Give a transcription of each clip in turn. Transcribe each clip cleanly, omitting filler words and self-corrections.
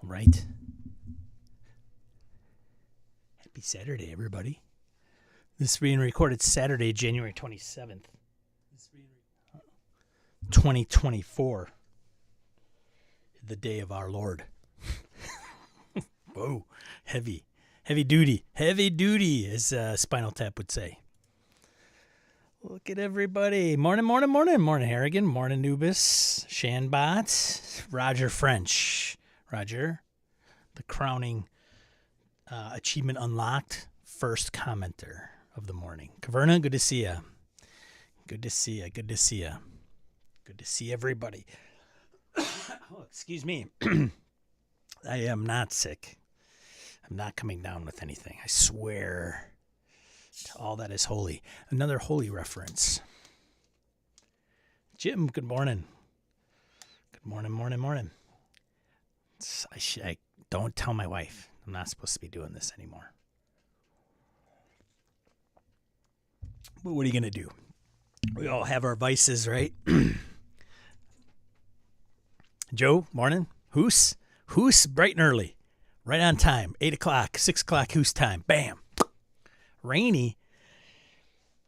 All right. Happy Saturday, everybody. This is being recorded Saturday, January 27th, 2024. The day of our Lord. Whoa, heavy duty, as Spinal Tap would say. Look at everybody. Morning, Harrigan. Morning, Nubis. Shanbot. Roger French. Roger, the crowning achievement unlocked first commenter of the morning. Caverna, good to see you. Good to see everybody. Oh, excuse me. I am not sick. I'm not coming down with anything. I swear to all that is holy. Another holy reference. Jim, good morning. Good morning. I don't tell my wife. I'm not supposed to be doing this anymore. But what are you going to do? We all have our vices, right? Joe, morning. Hoos, bright and early. Right on time. 8 o'clock, 6 o'clock, Hoos time. Bam. Rainy.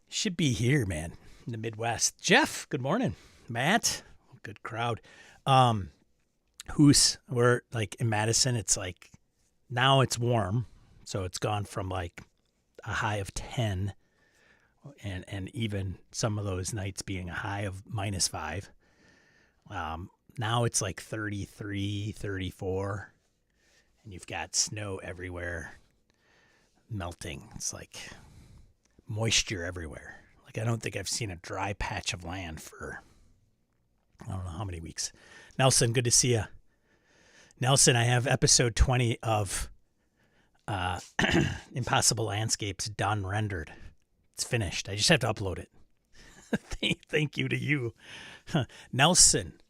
Should be here, man, in the Midwest. Jeff, good morning. Matt, good crowd. Hoos, we're like in Madison, it's like, now it's warm. So it's gone from like a high of 10 and even some of those nights being a high of -5. Now it's like 33, 34, and you've got snow everywhere, melting. It's like moisture everywhere. Like I don't think I've seen a dry patch of land for I don't know how many weeks. Nelson, good to see you. Nelson, I have episode 20 of Impossible Landscapes done, rendered. It's finished. I just have to upload it. Thank you to you. Nelson,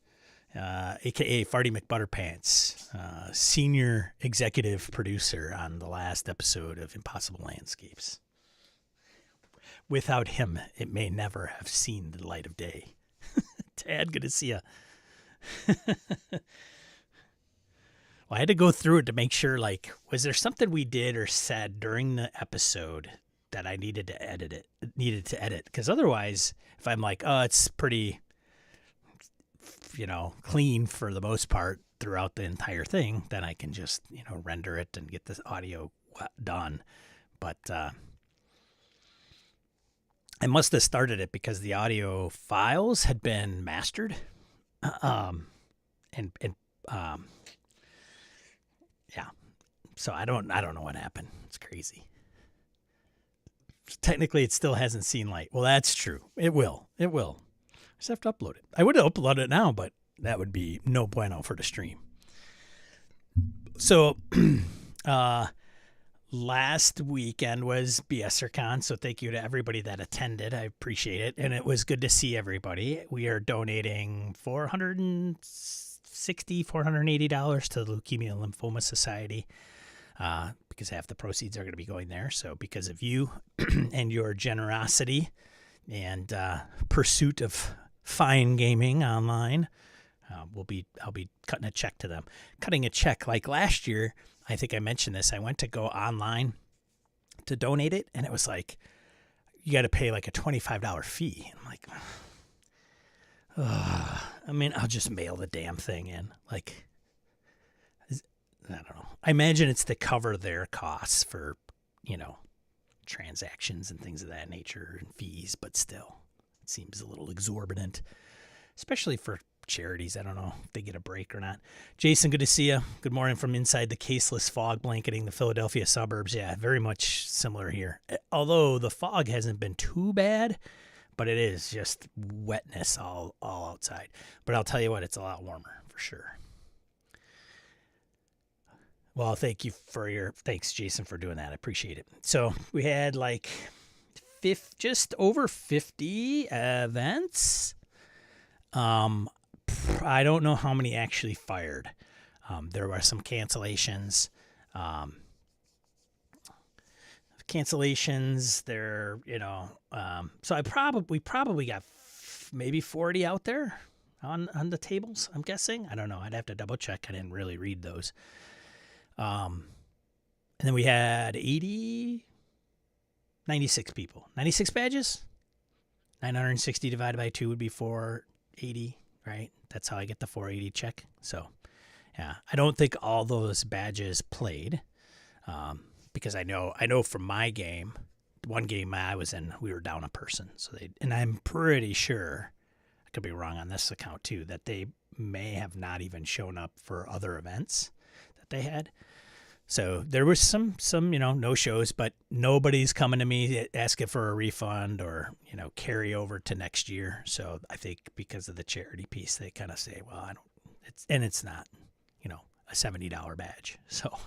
a.k.a. Farty McButterpants, senior executive producer on the last episode of Impossible Landscapes. Without him, it may never have seen the light of day. Tad, good to see you. Well, I had to go through it to make sure, like, was there something we did or said during the episode that I needed to edit? Because otherwise, if I'm like, oh, it's pretty, clean for the most part throughout the entire thing, then I can just, render it and get this audio done. But I must have started it because the audio files had been mastered. Yeah. So I don't know what happened. It's crazy. Technically, it still hasn't seen light. Well, that's true. It will. I just have to upload it. I would upload it now, but that would be no bueno for the stream. So, last weekend was BSRCon, so thank you to everybody that attended. I appreciate it, and it was good to see everybody. We are donating $480 to the Leukemia and Lymphoma Society because half the proceeds are going to be going there. So because of you and your generosity and pursuit of fine gaming online, I'll be cutting a check to them. Cutting a check like last year. I think I mentioned this. I went to go online to donate it, and it was like, you got to pay like a $25 fee. I'm like, I'll just mail the damn thing in. Like, I don't know. I imagine it's to cover their costs for, transactions and things of that nature and fees, but still, it seems a little exorbitant, especially for charities. I don't know if they get a break or not. Jason, good to see you. Good morning from inside the caseless fog blanketing the Philadelphia suburbs. Yeah, very much similar here. Although the fog hasn't been too bad, but it is just wetness all outside. But I'll tell you what, it's a lot warmer for sure. Well, thanks, Jason, for doing that. I appreciate it. So we had like just over 50 events. I don't know how many actually fired. There were some cancellations. There, so we probably got maybe 40 out there on the tables, I'm guessing. I don't know. I'd have to double check. I didn't really read those. And then we had 96 people. 96 badges? 960 divided by 2 would be 480, right? That's how I get the 480 check. So, yeah, I don't think all those badges played because I know from my game, one game I was in, we were down a person. And I'm pretty sure, I could be wrong on this account too, that they may have not even shown up for other events that they had. So there was some no shows, but nobody's coming to me asking for a refund or, carry over to next year. So I think because of the charity piece, they kind of say, well, it's not, a $70 badge. So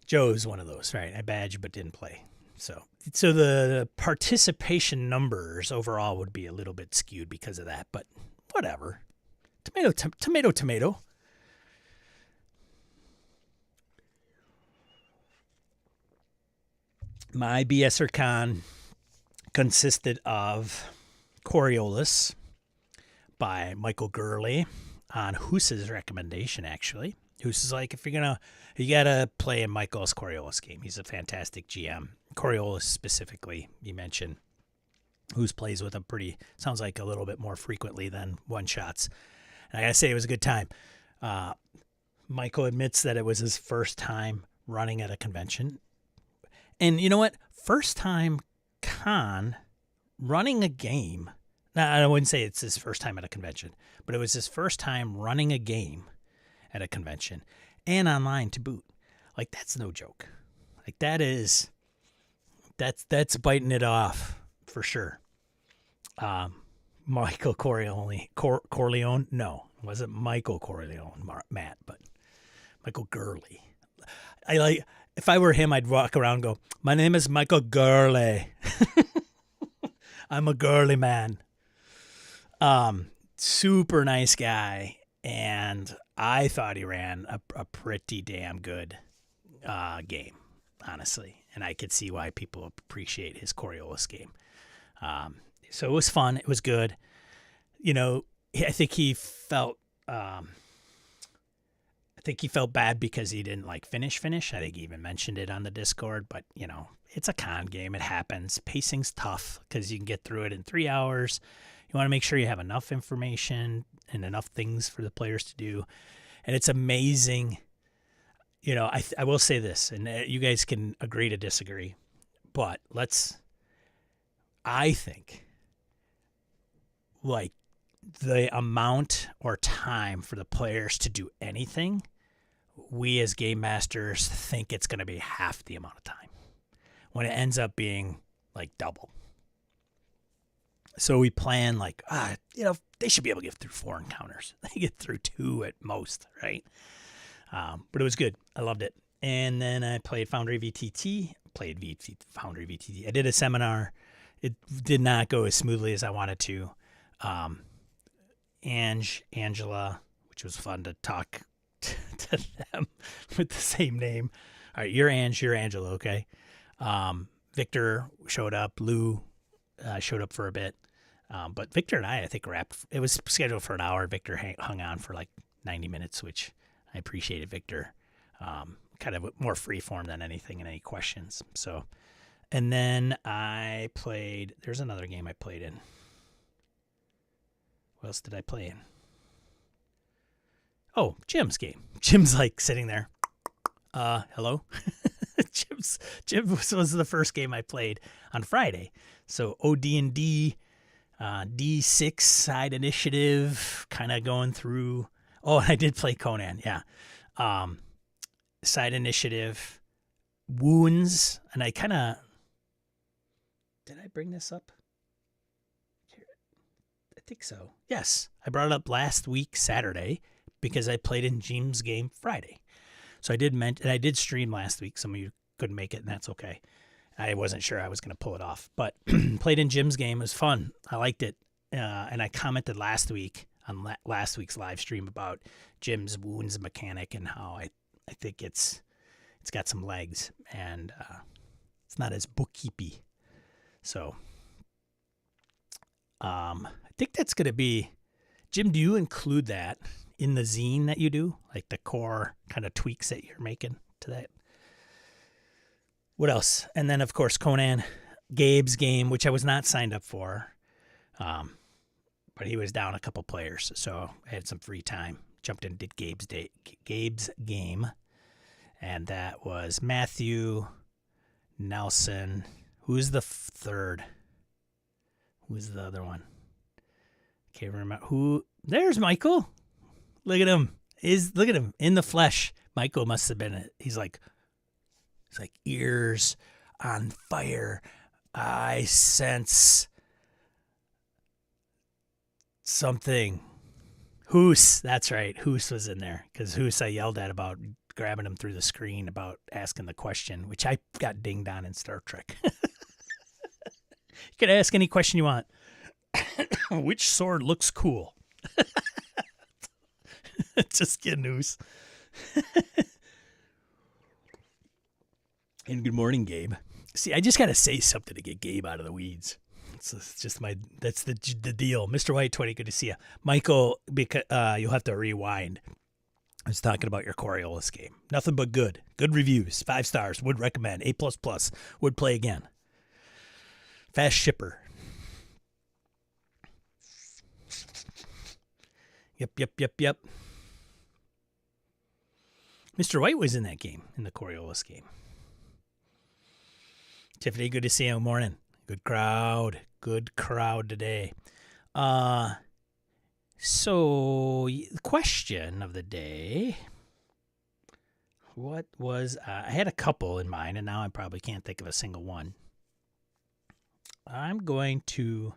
Joe's one of those, right? I badged but didn't play. So the participation numbers overall would be a little bit skewed because of that, but whatever. Tomato. My BSer Con consisted of Coriolis by Michael Gurley on Hoose's recommendation, actually. Hoose is like, you gotta play in Michael's Coriolis game. He's a fantastic GM. Coriolis specifically, you mentioned. Hoose plays with him sounds like a little bit more frequently than one-shots. And I gotta say, it was a good time. Michael admits that it was his first time running at a convention. And you know what? First time con running a game. Now, I wouldn't say it's his first time at a convention, but it was his first time running a game at a convention and online to boot. Like, that's no joke. Like, that's biting it off for sure. Michael Corleone? No, it wasn't Michael Corleone, Matt, but Michael Gurley. If I were him, I'd walk around and go, my name is Michael Gurley. I'm a girly man. Super nice guy. And I thought he ran a pretty damn good game, honestly. And I could see why people appreciate his Coriolis game. So it was fun. It was good. I think he felt... I think he felt bad because he didn't finish. I think he even mentioned it on the Discord, but it's a con game. It happens. Pacing's tough because you can get through it in 3 hours. You want to make sure you have enough information and enough things for the players to do. And it's amazing. I will say this, and you guys can agree to disagree, but I think the amount or time for the players to do anything, we as game masters think it's going to be half the amount of time when it ends up being double. So we plan they should be able to get through 4 encounters. They get through 2 at most, right? But it was good. I loved it. And then I played Foundry VTT. Foundry VTT. I did a seminar. It did not go as smoothly as I wanted to. Angela, which was fun to talk to them with the same name. All right, you're Ange, you're Angela, okay? Victor showed up. Lou showed up for a bit. But Victor and I think, it was scheduled for an hour. Victor hung on for 90 minutes, which I appreciated Victor. Kind of more free form than anything and any questions. So, and then there's another game I played in. What else did I play in? Oh, Jim's game. Jim's sitting there. Hello? Jim was the first game I played on Friday. So OD&D, D6 side initiative, kind of going through. Oh, I did play Conan, yeah. Side initiative, wounds, and I kind of... Did I bring this up? I think so. Yes, I brought it up last week, Saturday, because I played in Jim's game Friday. So I did stream last week. Some of you couldn't make it, and that's okay. I wasn't sure I was going to pull it off, but played in Jim's game. It was fun. I liked it, and I commented last week on last week's live stream about Jim's wounds mechanic and how I think it's got some legs, and it's not as bookkeepy. So I think that's going to be... Jim, do you include that in the zine that you do, like the core kind of tweaks that you're making to that. What else? And then, of course, Conan, Gabe's game, which I was not signed up for, but he was down a couple players, so I had some free time. Jumped in and did Gabe's game, and that was Matthew, Nelson. Who's the third? Who's the other one? Can't remember who. There's Michael. Look at him. Look at him in the flesh. Michael must have been it. He's like ears on fire. I sense something. Hoos. That's right. Hoos was in there because Hoos I yelled at about grabbing him through the screen about asking the question, which I got dinged on in Star Trek. You can ask any question you want. Which sword looks cool? Just kidding, Hoos. And good morning, Gabe. See, I just got to say something to get Gabe out of the weeds. It's just that's the deal. Mr. White 20, good to see you. Michael, because you'll have to rewind. I was talking about your Coriolis game. Nothing but good. Good reviews. 5 stars. Would recommend. A++. Would play again. Fast shipper. Yep. Mr. White was in that game, in the Coriolis game. Tiffany, good to see you. Morning. Good crowd today. So the question of the day, what was, I had a couple in mind, and now I probably can't think of a single one. I'm going to,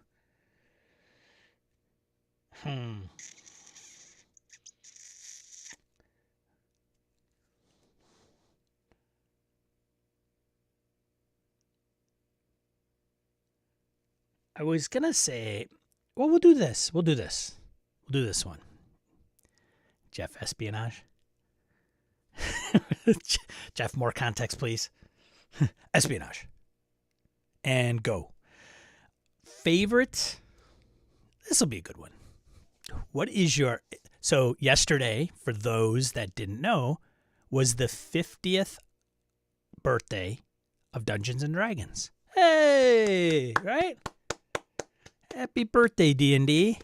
I was going to say, well, we'll do this one. Jeff, espionage. Jeff, more context, please. Espionage. And go. Favorite? This will be a good one. What is your... So yesterday, for those that didn't know, was the 50th birthday of Dungeons & Dragons. Hey! Right? Happy birthday, D&D.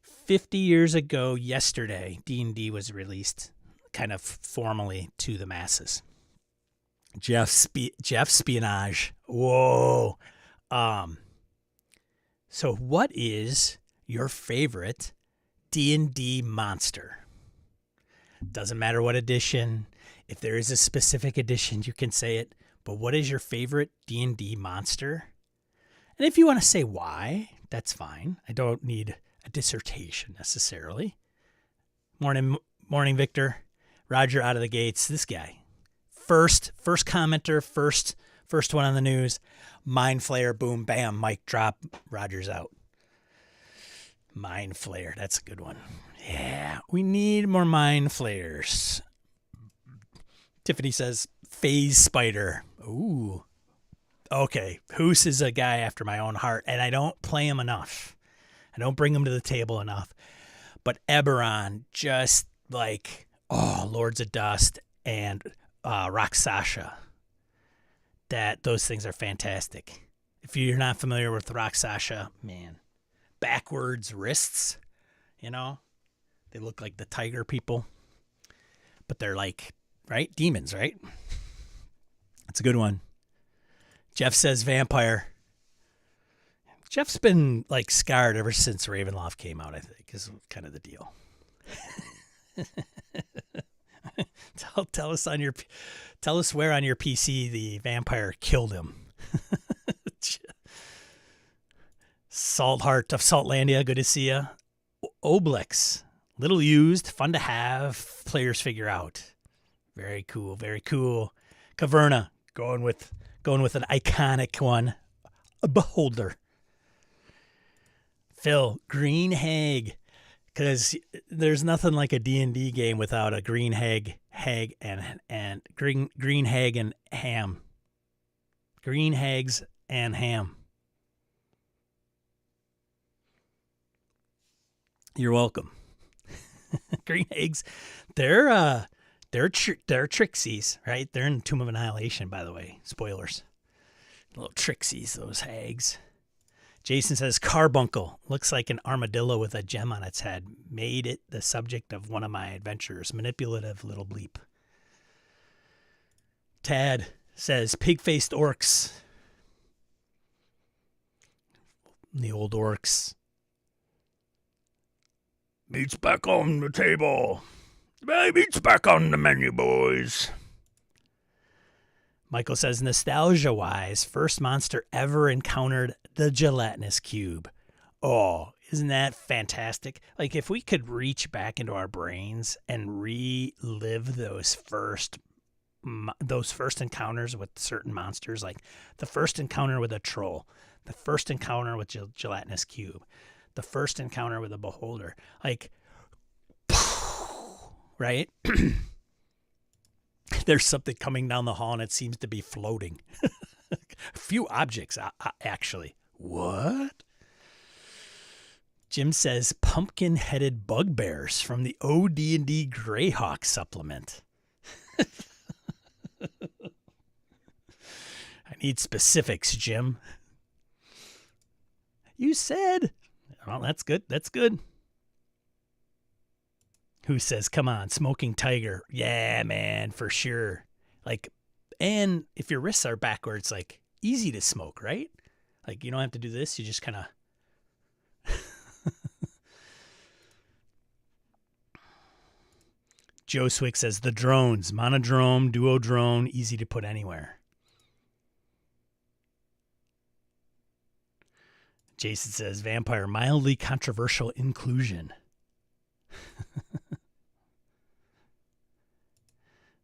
50 years ago yesterday, D&D was released kind of formally to the masses. Jeff Spionage. Whoa. So what is your favorite D&D monster? Doesn't matter what edition. If there is a specific edition, you can say it. But what is your favorite D&D monster? And if you want to say why, that's fine. I don't need a dissertation necessarily. Morning, Victor. Roger out of the gates. This guy. First commenter, first one on the news. Mind Flayer, boom, bam, mic drop. Roger's out. Mind Flayer, that's a good one. Yeah, we need more Mind Flayers. Tiffany says, Phase Spider. Ooh. Okay, Hoos is a guy after my own heart, and I don't play him enough. I don't bring him to the table enough. But Eberron, just like, Lords of Dust and Rakshasa. Those things are fantastic. If you're not familiar with Rakshasa, man, backwards wrists, they look like the tiger people, but they're like, right? Demons, right? That's a good one. Jeff says vampire. Jeff's been like scarred ever since Ravenloft came out, I think, is kind of the deal. Tell us where on your PC the vampire killed him. Saltheart of Saltlandia, good to see you. Obelix, little used, fun to have, players figure out. Very cool, very cool. Caverna, going with an iconic one, a beholder. Phil, Green Hag, because there's nothing like a D&D game without a green hag and green hag and ham. Green hags and ham. You're welcome. Green hags, they're trixies, right? They're in Tomb of Annihilation, by the way. Spoilers. Little trixies, those hags. Jason says, carbuncle. Looks like an armadillo with a gem on its head. Made it the subject of one of my adventures. Manipulative little bleep. Tad says, pig-faced orcs. The old orcs. Meat's back on the table. Meat's back on the menu, boys. Michael says, nostalgia-wise, first monster ever encountered the gelatinous cube. Oh, isn't that fantastic? Like, if we could reach back into our brains and relive those first encounters with certain monsters, like the first encounter with a troll, the first encounter with gelatinous cube, the first encounter with a beholder, like, right? There's something coming down the hall and it seems to be floating. A few objects, actually. What? Jim says pumpkin-headed bugbears from the OD&D Greyhawk supplement. I need specifics, Jim. You said. Well, that's good. That's good. Who says, come on, smoking tiger. Yeah, man, for sure. Like, and if your wrists are backwards, like, easy to smoke, right? Like, you don't have to do this. You just kind of. Joe Swick says, the drones, monodrome, duodrone, easy to put anywhere. Jason says, vampire, mildly controversial inclusion.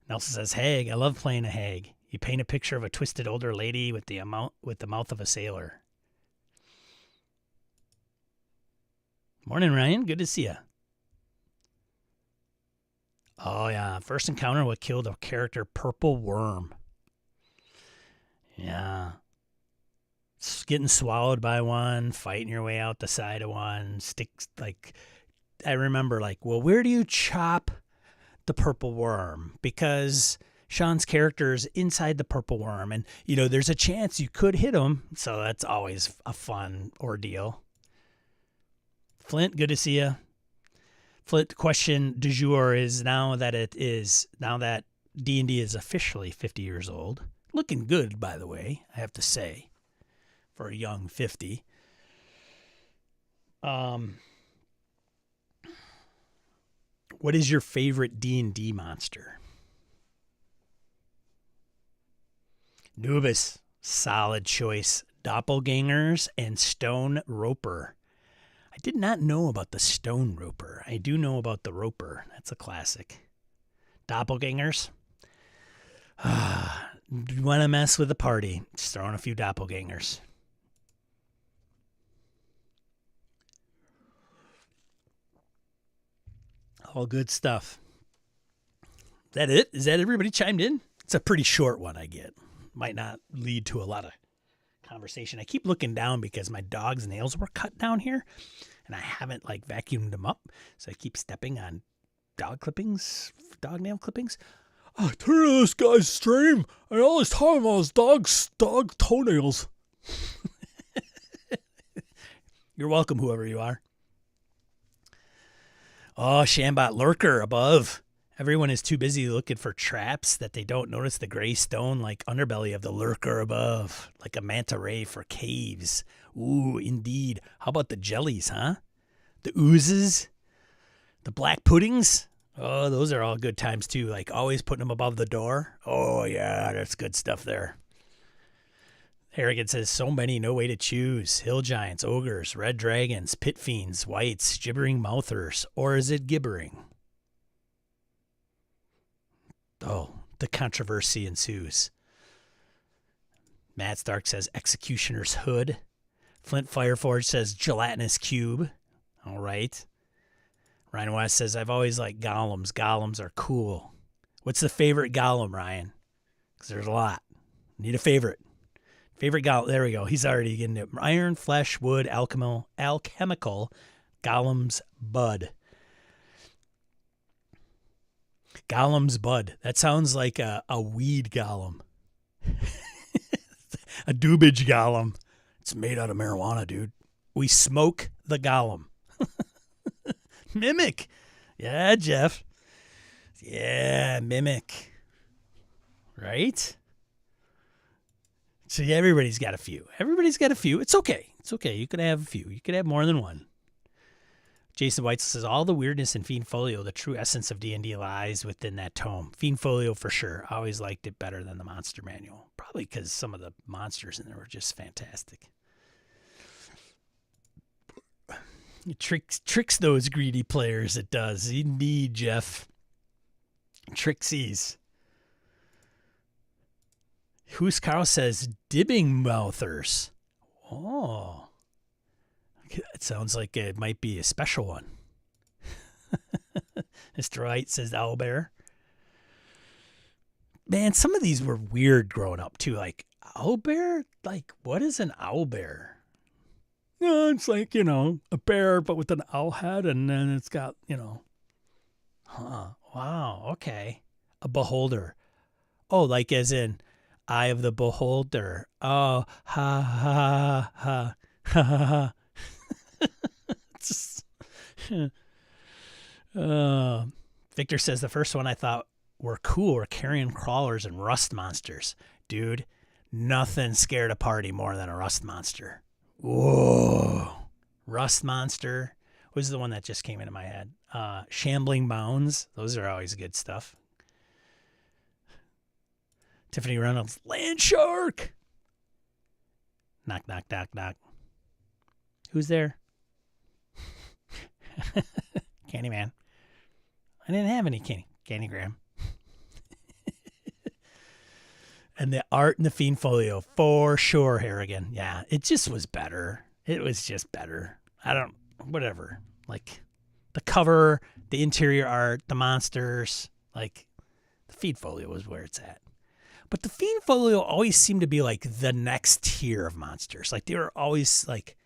Nelson says, hag, I love playing a hag. You paint a picture of a twisted older lady with the mouth of a sailor. Morning, Ryan. Good to see you. Oh, yeah. First encounter what killed a character, Purple Worm. Yeah. Getting swallowed by one, fighting your way out the side of one, sticks, like, I remember, like, well, where do you chop the purple worm? Because Sean's character is inside the purple worm, and, you know, there's a chance you could hit him, so that's always a fun ordeal. Flint, good to see you. Flint, question du jour is now that D&D is officially 50 years old. Looking good, by the way, I have to say, for a young 50. What is your favorite D&D monster? Nubis, solid choice. Doppelgangers and Stone Roper. I did not know about the Stone Roper. I do know about the Roper. That's a classic. Doppelgangers. You want to mess with the party? Just throw in a few doppelgangers. All good stuff. Is that it? Is that everybody chimed in? It's a pretty short one, I get. Might not lead to a lot of conversation. I keep looking down because my dog's nails were cut down here, and I haven't, like, vacuumed them up, so I keep stepping on dog nail clippings. I turned to this guy's stream, and all he's talking about is dog toenails. You're welcome, whoever you are. Oh, Shambot Lurker above. Everyone is too busy looking for traps that they don't notice the gray stone-like underbelly of the lurker above, like a manta ray for caves. Ooh, indeed. How about the jellies, huh? The oozes? The black puddings? Oh, those are all good times, too. Like, always putting them above the door. Oh, yeah, that's good stuff there. Harrigan says, so many, no way to choose. Hill giants, ogres, red dragons, pit fiends, whites, gibbering mouthers. Or is it gibbering? Oh, the controversy ensues. Matt Stark says, executioner's hood. Flint Fireforge says, gelatinous cube. All right. Ryan West says, I've always liked golems. Golems are cool. What's the favorite golem, Ryan? Because there's a lot. Need a favorite. Favorite golem. There we go. He's already getting it. Iron, flesh, wood, alchemical, golems, bud. Gollum's bud. That sounds like a weed golem. A doobage golem. It's made out of marijuana, dude. We smoke the golem. Mimic. Yeah, Jeff. Yeah, mimic. Right? So yeah, everybody's got a few. It's okay. You could have a few. You could have more than one. Jason Weitzel says, all the weirdness in Fiend Folio, the true essence of D&D lies within that tome. Fiend Folio for sure. I always liked it better than the Monster Manual. Probably because some of the monsters in there were just fantastic. It tricks those greedy players, it does. Indeed, Jeff. Trixies. Who's Carl says, dibbing mouthers. Oh. It sounds like it might be a special one. Mr. Wright says owlbear. Man, some of these were weird growing up, too. Like, owlbear? Like, what is an owlbear? No, it's like, a bear, but with an owl head, and then it's got, Huh. Wow, okay. A beholder. Oh, like as in Eye of the Beholder. Oh, ha, ha, ha, ha, ha, ha. Victor says the first one I thought were cool were carrion crawlers and rust monsters. Dude, nothing scared a party more than a rust monster. Whoa. Rust monster was the one that just came into my head. Shambling mounds. Those are always good stuff. Tiffany Reynolds. Land shark. Knock, knock, knock, knock. Who's there? Candyman. I didn't have any Candygram. And the art in the Fiend Folio, for sure, Harrigan. Yeah, it just was better. It was just better. Whatever. Like, the cover, the interior art, the monsters. Like, the Fiend Folio was where it's at. But the Fiend Folio always seemed to be, like, the next tier of monsters. Like, they were always, like,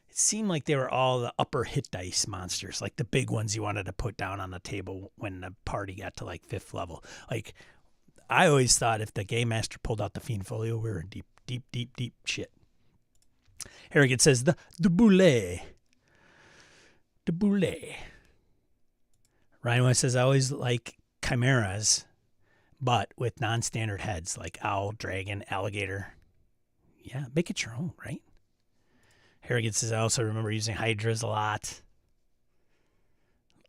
it seemed like they were all the upper hit dice monsters. Like, the big ones you wanted to put down on the table when the party got to, like, 5th level. Like, I always thought if the Game Master pulled out the Fiend Folio, we were in deep, deep, deep, deep shit. Harrigan says, the boulet. The boulet. Ryan West says, I always like chimeras, but with non-standard heads, like owl, dragon, alligator. Yeah, make it your own, right? Harrigan says, I also remember using hydras a lot.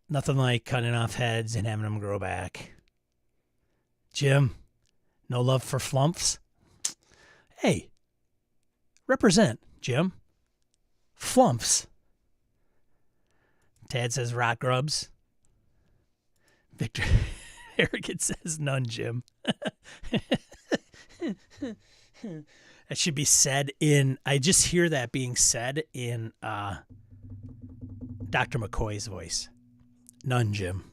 Nothing like cutting off heads and having them grow back. Jim, no love for flumps? Hey, represent, Jim. Flumps. Tad says rock grubs. Victor Harrigan says none, Jim. That should be said in, I just hear that being said in Dr. McCoy's voice. None, Jim.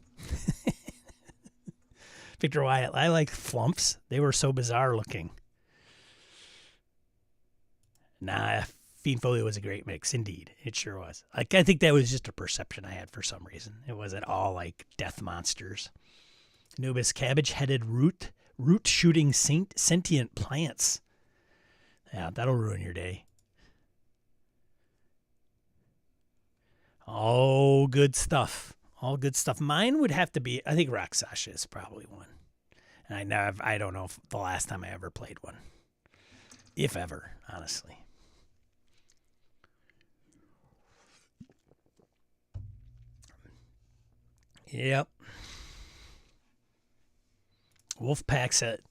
Victor Wyatt, I like flumps. They were so bizarre looking. Nah, Fiend Folio was a great mix, indeed. It sure was. Like, I think that was just a perception I had for some reason. It wasn't all like death monsters. Nubis, cabbage-headed root-shooting sentient plants. Yeah, that'll ruin your day. Oh, good stuff. All good stuff. Mine would have to be, I think Rock Sasha is probably one. And I don't know if the last time I ever played one. If ever, honestly. Yep. Wolf packs at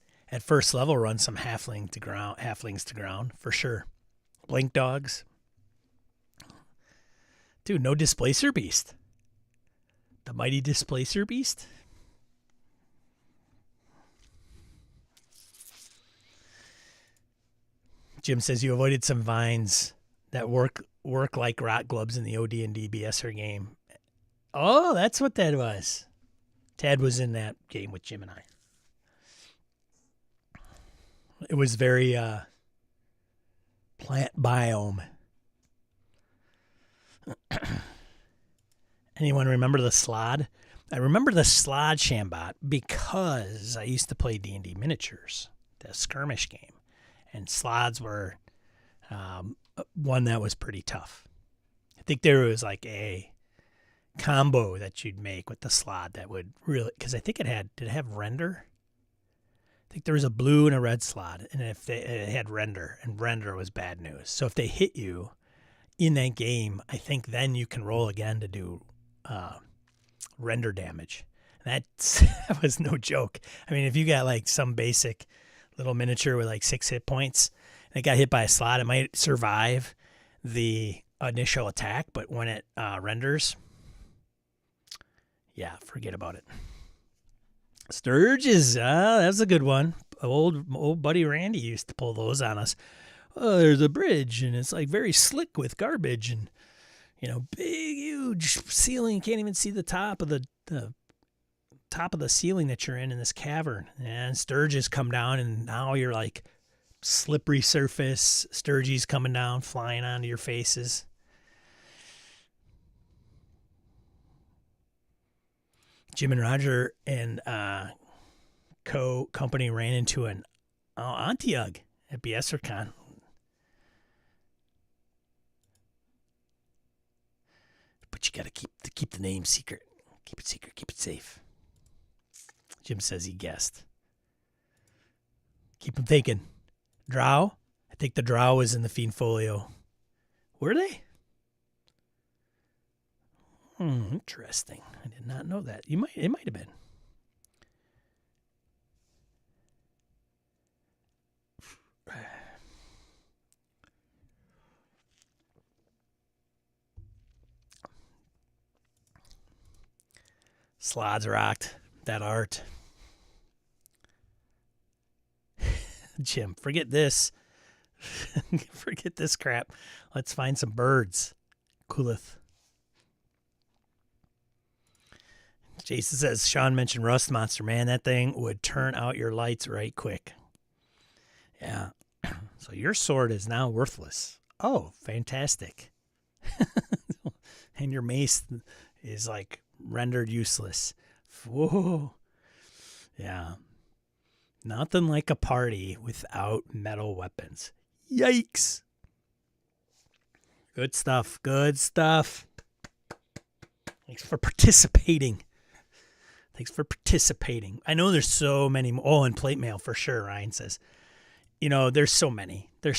first level run some halflings to ground for sure. Blink dogs. Dude, no Displacer Beast. The mighty Displacer Beast. Jim says you avoided some vines that work like rock globes in the OD&D BSR game. Oh, that's what that was. Tad was in that game with Jim and I. It was very plant biome. Anyone remember the Slod? I remember the Slod Shambot because I used to play D&D miniatures, the skirmish game, and slots were one that was pretty tough. I think there was like a combo that you'd make with the slot that would really, because I think did it have render? I think there was a blue and a red slot, and it had render, and render was bad news. So if they hit you in that game, I think then you can roll again to do render damage. And that was no joke. I mean, if you got like some basic little miniature with like 6 hit points, and it got hit by a slot, it might survive the initial attack, but when it renders, yeah, forget about it. Sturges, that's a good one. Old buddy Randy used to pull those on us. Oh, there's a bridge, and it's like very slick with garbage, and big, huge ceiling. You can't even see the top of the top of the ceiling that you're in this cavern. And Sturges come down, and now you're like slippery surface. Sturges coming down, flying onto your faces. Jim and Roger and company ran into an Antiug at BSRCon. But you got to keep the name secret. Keep it secret. Keep it safe. Jim says he guessed. Keep him thinking. Drow? I think the Drow was in the Fiend Folio. Were they? Interesting. I did not know that. It might have been. Slods rocked. That art. Jim, forget this. Forget this crap. Let's find some birds. Cooleth. Jason says, Sean mentioned Rust Monster. Man, that thing would turn out your lights right quick. Yeah. So your sword is now worthless. Oh, fantastic. And your mace is like rendered useless. Whoa. Yeah. Nothing like a party without metal weapons. Yikes. Good stuff. Good stuff. Thanks for participating. I know there's so many. And plate mail for sure, Ryan says. There's so many. You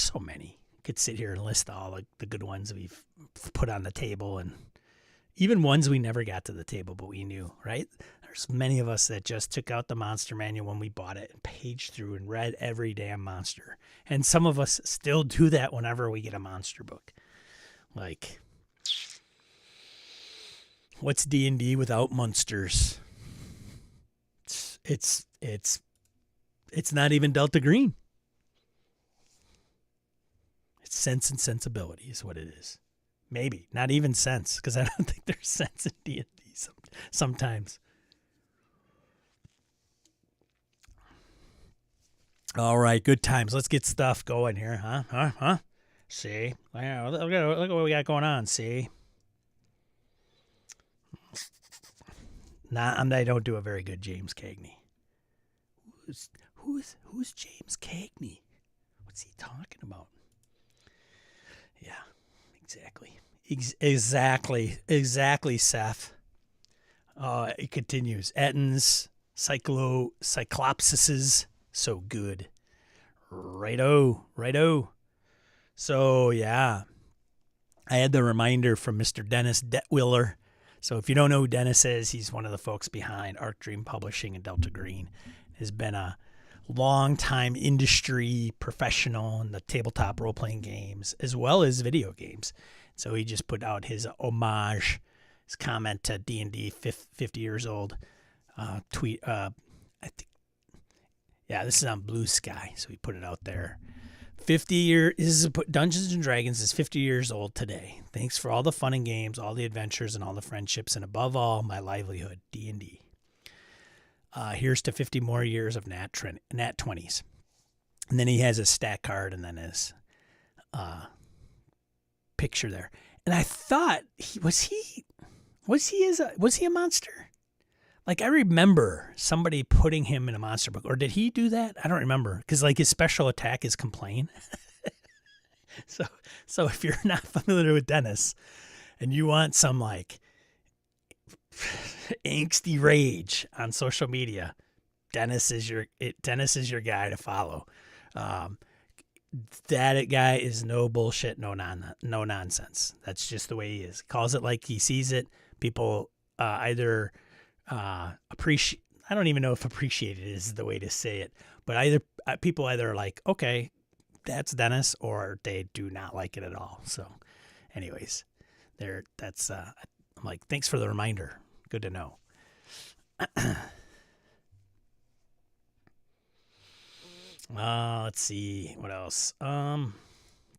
could sit here and list all the good ones we've put on the table, and even ones we never got to the table, but we knew, right? There's many of us that just took out the monster manual when we bought it and paged through and read every damn monster. And some of us still do that whenever we get a monster book. Like, what's D&D without monsters? It's not even Delta Green. It's Sense and Sensibility is what it is. Maybe not even sense, because I don't think there's sense in D&D sometimes. All right, good times. Let's get stuff going here, huh? See, look what we got going on. See, I don't do a very good James Cagney. Who's James Cagney? What's he talking about? Yeah, exactly. Exactly, Seth. It continues. Ettins, Cyclopsises, so good. Righto. So, yeah. I had the reminder from Mr. Dennis Detwiller. So if you don't know who Dennis is, he's one of the folks behind Arc Dream Publishing and Delta Green. Has been a long-time industry professional in the tabletop role-playing games as well as video games. So he just put out his homage, his comment to D&D 50 years old tweet. I think, yeah, this is on Blue Sky, so he put it out there. 50 years. Dungeons and Dragons is 50 years old today. Thanks for all the fun and games, all the adventures, and all the friendships, and above all, my livelihood, D&D. Here's to 50 more years of nat 20s. And then he has his stat card and then his picture there. And I thought, was he a monster? Like, I remember somebody putting him in a monster book. Or did he do that? I don't remember. Because, like, his special attack is complain. So if you're not familiar with Dennis and you want some, like, angsty rage on social media, Dennis is your guy to follow. That guy is no bullshit, no nonsense. That's just the way he is. He calls it like he sees it. People either appreciate. I don't even know if appreciate it is the way to say it, but people either are like, okay, that's Dennis, or they do not like it at all. So, anyways, I'm like, thanks for the reminder. Good to know. Let's see what else.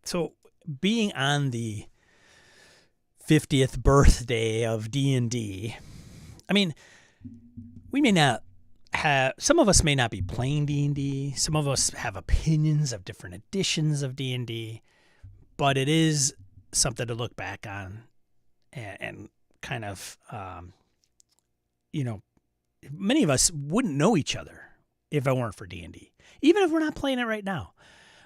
So being on the 50th birthday of D&D, I mean, we may not have, some of us may not be playing D&D. Some of us have opinions of different editions of D&D, but it is something to look back on and kind of, many of us wouldn't know each other if it weren't for D&D, even if we're not playing it right now.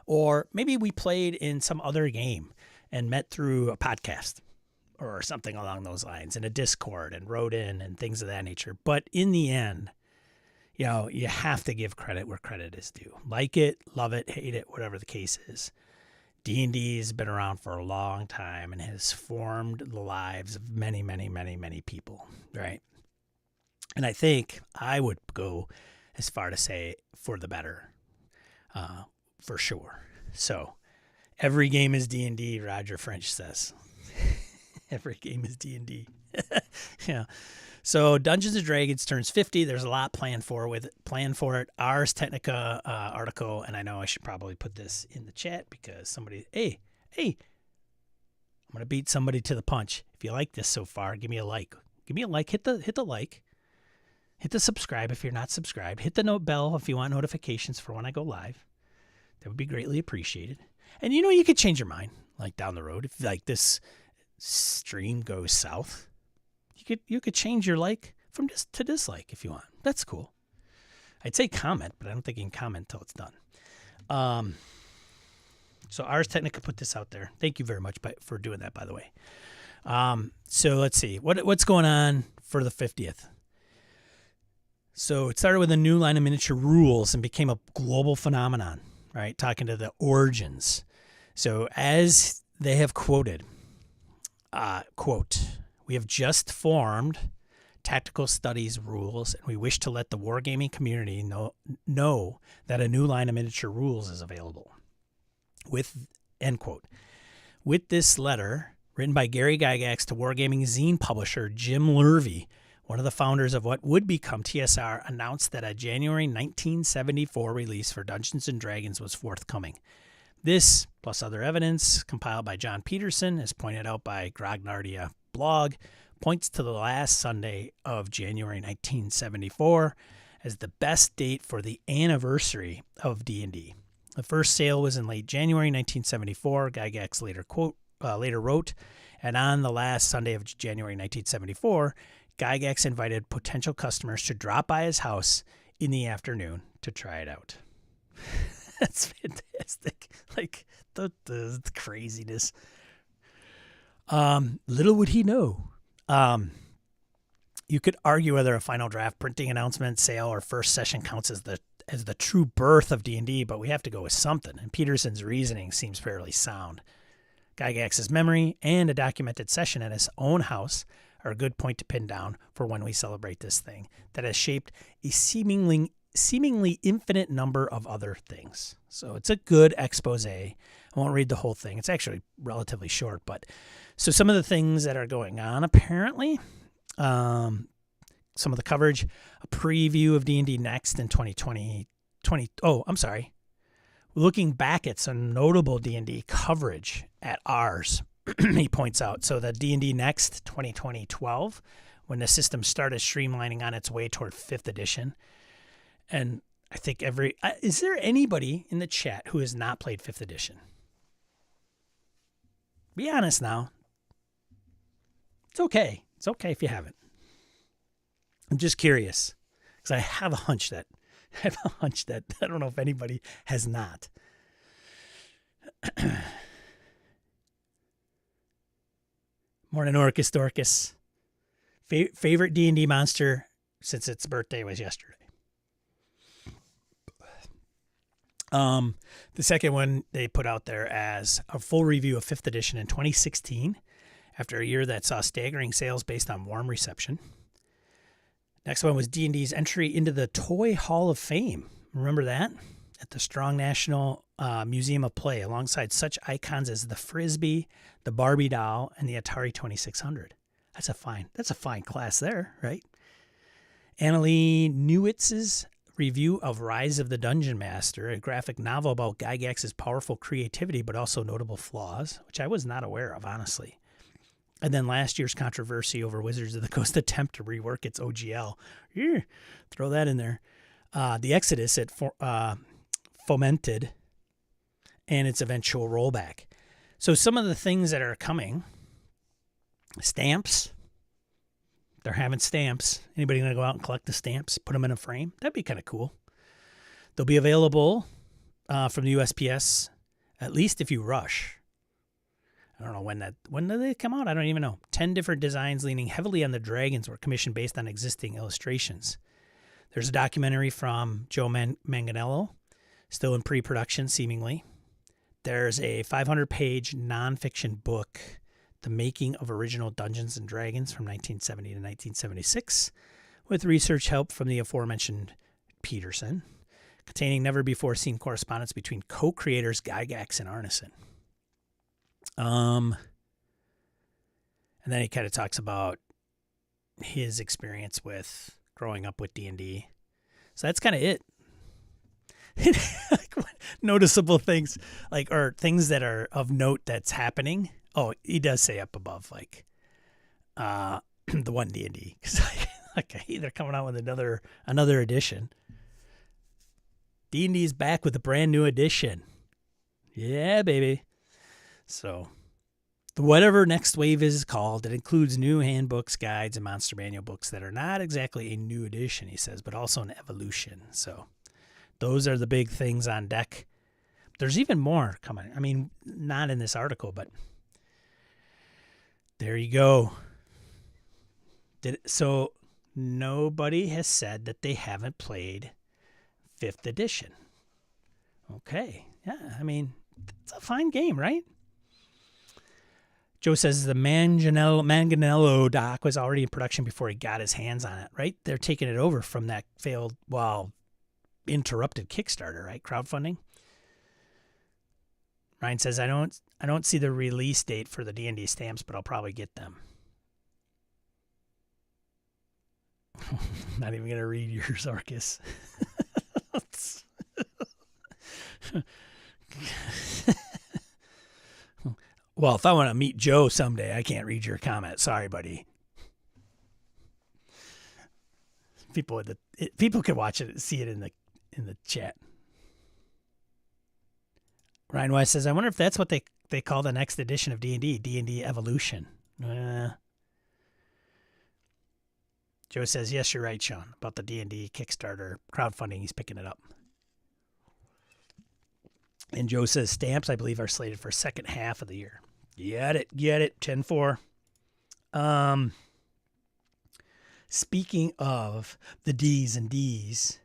Or maybe we played in some other game and met through a podcast or something along those lines, in a Discord, and wrote in and things of that nature. But in the end, you have to give credit where credit is due. Like it, love it, hate it, whatever the case is. D&D has been around for a long time and has formed the lives of many, many, many, many people, right? And I think I would go as far to say for the better, for sure. So every game is D&D, Roger French says. Every game is D&D. Yeah. So Dungeons & Dragons turns 50. There's a lot planned for it. Ars Technica article, and I know I should probably put this in the chat because somebody, hey, I'm going to beat somebody to the punch. If you like this so far, give me a like. Hit the like. Hit the subscribe if you're not subscribed. Hit the note bell if you want notifications for when I go live. That would be greatly appreciated. And you could change your mind, like down the road. If like this stream goes south, you could change your like from to dislike if you want. That's cool. I'd say comment, but I don't think you can comment until it's done. So Ars Technica put this out there. Thank you very much for doing that, by the way. So let's see. What's going on for the 50th? So it started with a new line of miniature rules and became a global phenomenon, right? Talking to the origins. So as they have quoted, quote, "We have just formed tactical studies rules, and we wish to let the wargaming community know that a new line of miniature rules is available." End quote. With this letter, written by Gary Gygax to wargaming zine publisher Jim Lurvy, one of the founders of what would become TSR, announced that a January 1974 release for Dungeons & Dragons was forthcoming. This, plus other evidence compiled by John Peterson, as pointed out by Grognardia blog, points to the last Sunday of January 1974 as the best date for the anniversary of D&D. The first sale was in late January 1974, Gygax later wrote, and on the last Sunday of January 1974, Gygax invited potential customers to drop by his house in the afternoon to try it out. That's fantastic. Like the craziness. Little would he know. You could argue whether a final draft, printing announcement, sale, or first session counts as the true birth of D&D, but we have to go with something. And Peterson's reasoning seems fairly sound. Gygax's memory and a documented session at his own house are a good point to pin down for when we celebrate this thing that has shaped a seemingly infinite number of other things. So it's a good expose. I won't read the whole thing. It's actually relatively short, but so some of the things that are going on apparently, some of the coverage, a preview of D&D Next in 2020. Looking back at some notable D&D coverage at ours, he points out. So the D&D Next 2020-12, when the system started streamlining on its way toward 5th edition. And I think is there anybody in the chat who has not played 5th edition? Be honest now. It's okay. It's okay if you haven't. I'm just curious because I have a hunch that I don't know if anybody has not. Morning, Orcus Dorcas. Favorite D&D monster since its birthday was yesterday. The second one they put out there as a full review of 5th edition in 2016, after a year that saw staggering sales based on warm reception. Next one was D&D's entry into the Toy Hall of Fame. Remember that? At the Strong National Museum of Play, alongside such icons as the Frisbee, the Barbie doll, and the Atari 2600. That's a fine class there, right? Annalee Newitz's review of Rise of the Dungeon Master, a graphic novel about Gygax's powerful creativity but also notable flaws, which I was not aware of, honestly. And then last year's controversy over Wizards of the Coast attempt to rework its OGL. Throw that in there. The Exodus it fomented and its eventual rollback. So some of the things that are coming, stamps. They're having stamps. Anybody going to go out and collect the stamps, put them in a frame? That'd be kind of cool. They'll be available from the USPS, at least if you rush. I don't know when do they come out? I don't even know. 10 different designs leaning heavily on the dragons were commissioned based on existing illustrations. There's a documentary from Joe Manganiello, still in pre-production seemingly. There's a 500-page nonfiction book, The Making of Original Dungeons & Dragons from 1970 to 1976, with research help from the aforementioned Peterson, containing never-before-seen correspondence between co-creators Gygax and Arneson. And then he kind of talks about his experience with growing up with D&D. So that's kind of it. Like, noticeable things, like, or things that are of note that's happening. Oh, he does say up above, like, the one D&D. Because okay, they're coming out with another edition. D&D is back with a brand new edition. Yeah, baby. So, whatever next wave is called, it includes new handbooks, guides, and monster manual books that are not exactly a new edition, he says, but also an evolution. So, those are the big things on deck. There's even more coming. I mean, not in this article, but there you go. So, nobody has said that they haven't played 5th edition. Okay. Yeah, I mean, it's a fine game, right? Joe says the Manganiello doc was already in production before he got his hands on it, right? They're taking it over from that failed, interrupted Kickstarter, right? Crowdfunding. Ryan says, I don't see the release date for the D&D stamps, but I'll probably get them. Not even going to read yours, Arcus. Well, if I want to meet Joe someday, I can't read your comment. Sorry, buddy. People can watch it, see it in the chat. Ryan West says, I wonder if that's what they call the next edition of D&D, D&D Evolution. Joe says, yes, you're right, Sean, about the D&D Kickstarter crowdfunding. He's picking it up. And Joe says stamps, I believe, are slated for second half of the year. Get it. 10-4. Speaking of the D's and D's,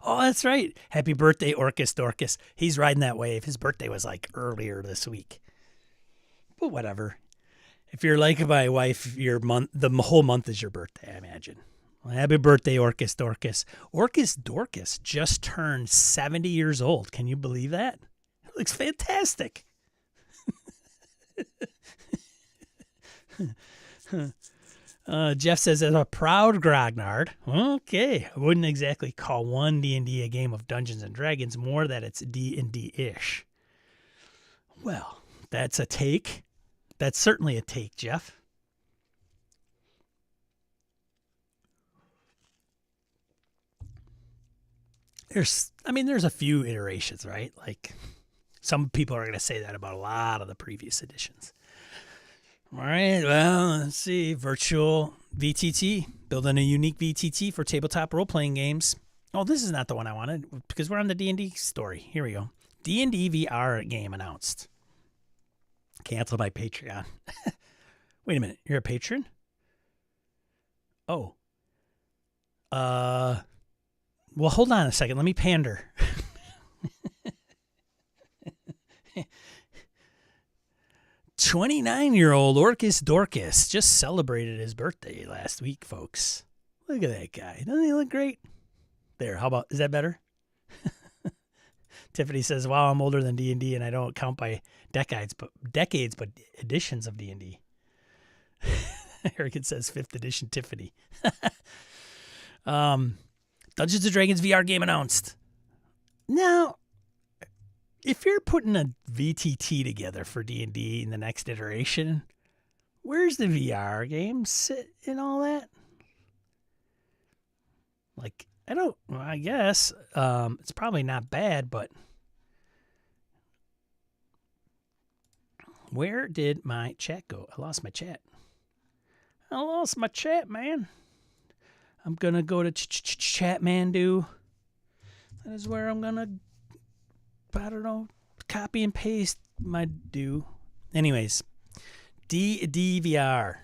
oh, that's right. Happy birthday, Orcus Dorcas. He's riding that wave. His birthday was like earlier this week. But whatever. If you're like my wife, the whole month is your birthday, I imagine. Well, happy birthday, Orcus Dorcas. Orcus Dorcas just turned 70 years old. Can you believe that? It looks fantastic. Jeff says, as a proud grognard, okay, I wouldn't exactly call one D&D a game of Dungeons & Dragons, more that it's D&D-ish. Well, that's a take. That's certainly a take, Jeff. there's a few iterations, right? Like some people are going to say that about a lot of the previous editions. All right, well, let's see. Virtual VTT. Building a unique VTT for tabletop role-playing games. Oh, this is not the one I wanted because we're on the D&D story. Here we go. D&D VR game announced. Cancel my Patreon. Wait a minute. You're a patron? Oh. Well, hold on a second. Let me pander. 29-year-old Orcus Dorcas just celebrated his birthday last week, folks. Look at that guy. Doesn't he look great? There, how about, is that better? Tiffany says, wow, I'm older than D&D and I don't count by decades, but editions of D&D. Eric says 5th edition Tiffany. Dungeons & Dragons VR game announced. Now, if you're putting a VTT together for D&D in the next iteration, where's the VR game sit in all that? Like, I guess it's probably not bad, but where did my chat go? I lost my chat. I lost my chat, man. I'm going to go to Chatmandu. That is where I'm going to, I don't know, copy and paste my do. Anyways, DVR.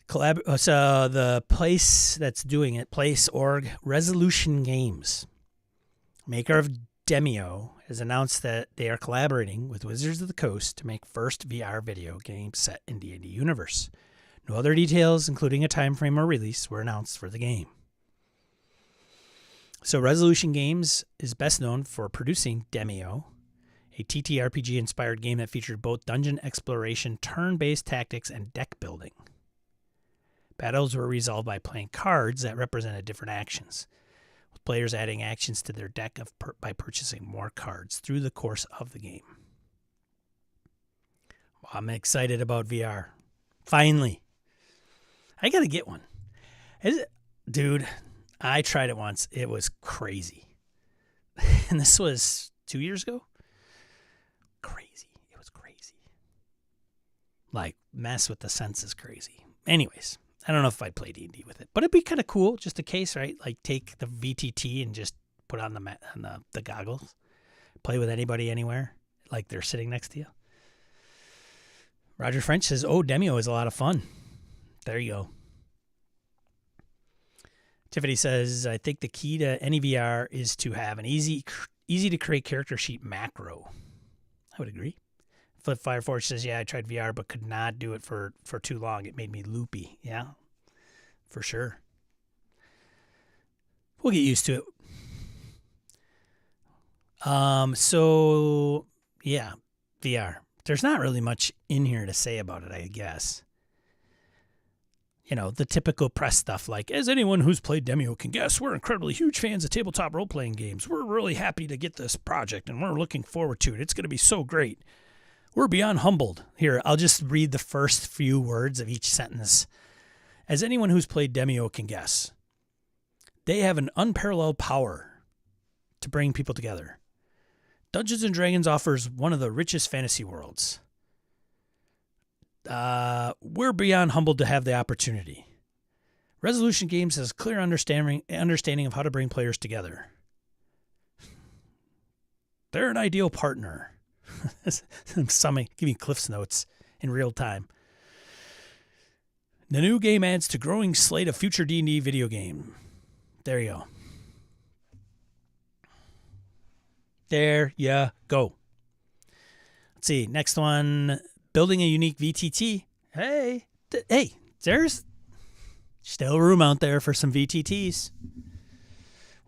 So the place that's doing it, Place.org, Resolution Games, maker of Demio, has announced that they are collaborating with Wizards of the Coast to make first VR video game set in D&D universe. No other details, including a time frame or release, were announced for the game. So Resolution Games is best known for producing Demio, a TTRPG-inspired game that featured both dungeon exploration, turn-based tactics, and deck building. Battles were resolved by playing cards that represented different actions, with players adding actions to their deck by purchasing more cards through the course of the game. Well, I'm excited about VR. Finally. I got to get one. Dude, I tried it once. It was crazy. And this was 2 years ago? Crazy. It was crazy. Like, mess with the senses crazy. Anyways. I don't know if I'd play D&D with it, but it'd be kind of cool, just a case, right? Like take the VTT and just put on the goggles, play with anybody anywhere, like they're sitting next to you. Roger French says, "Oh, Demio is a lot of fun." There you go. Tiffany says, "I think the key to any VR is to have an easy to create character sheet macro." I would agree. Flip Fireforge says, "Yeah, I tried VR, but could not do it for too long. It made me loopy." Yeah, for sure. We'll get used to it. So, yeah, VR. There's not really much in here to say about it, I guess. You know, the typical press stuff like, as anyone who's played Demio can guess, we're incredibly huge fans of tabletop role-playing games. We're really happy to get this project, and we're looking forward to it. It's going to be so great. We're beyond humbled. Here, I'll just read the first few words of each sentence. As anyone who's played Demio can guess, they have an unparalleled power to bring people together. Dungeons & Dragons offers one of the richest fantasy worlds. We're beyond humbled to have the opportunity. Resolution Games has a clear understanding of how to bring players together. They're an ideal partner. Giving Cliff's notes in real time. The new game adds to growing slate of future D&D video game. There you go. There you go. Let's see. Next one. Building a unique VTT. Hey, there's still room out there for some VTTs.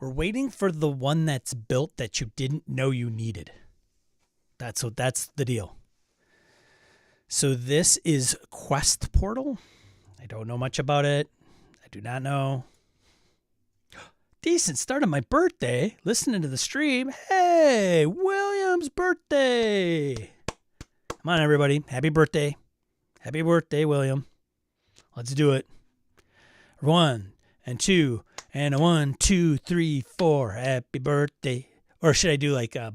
We're waiting for the one that's built that you didn't know you needed. That's the deal. So this is Quest Portal. I don't know much about it. I do not know. Decent start of my birthday. Listening to the stream. Hey, William's birthday. Come on, everybody. Happy birthday. Happy birthday, William. Let's do it. 1 and 2 And a 1, 2, 3, 4, happy birthday. Or should I do like a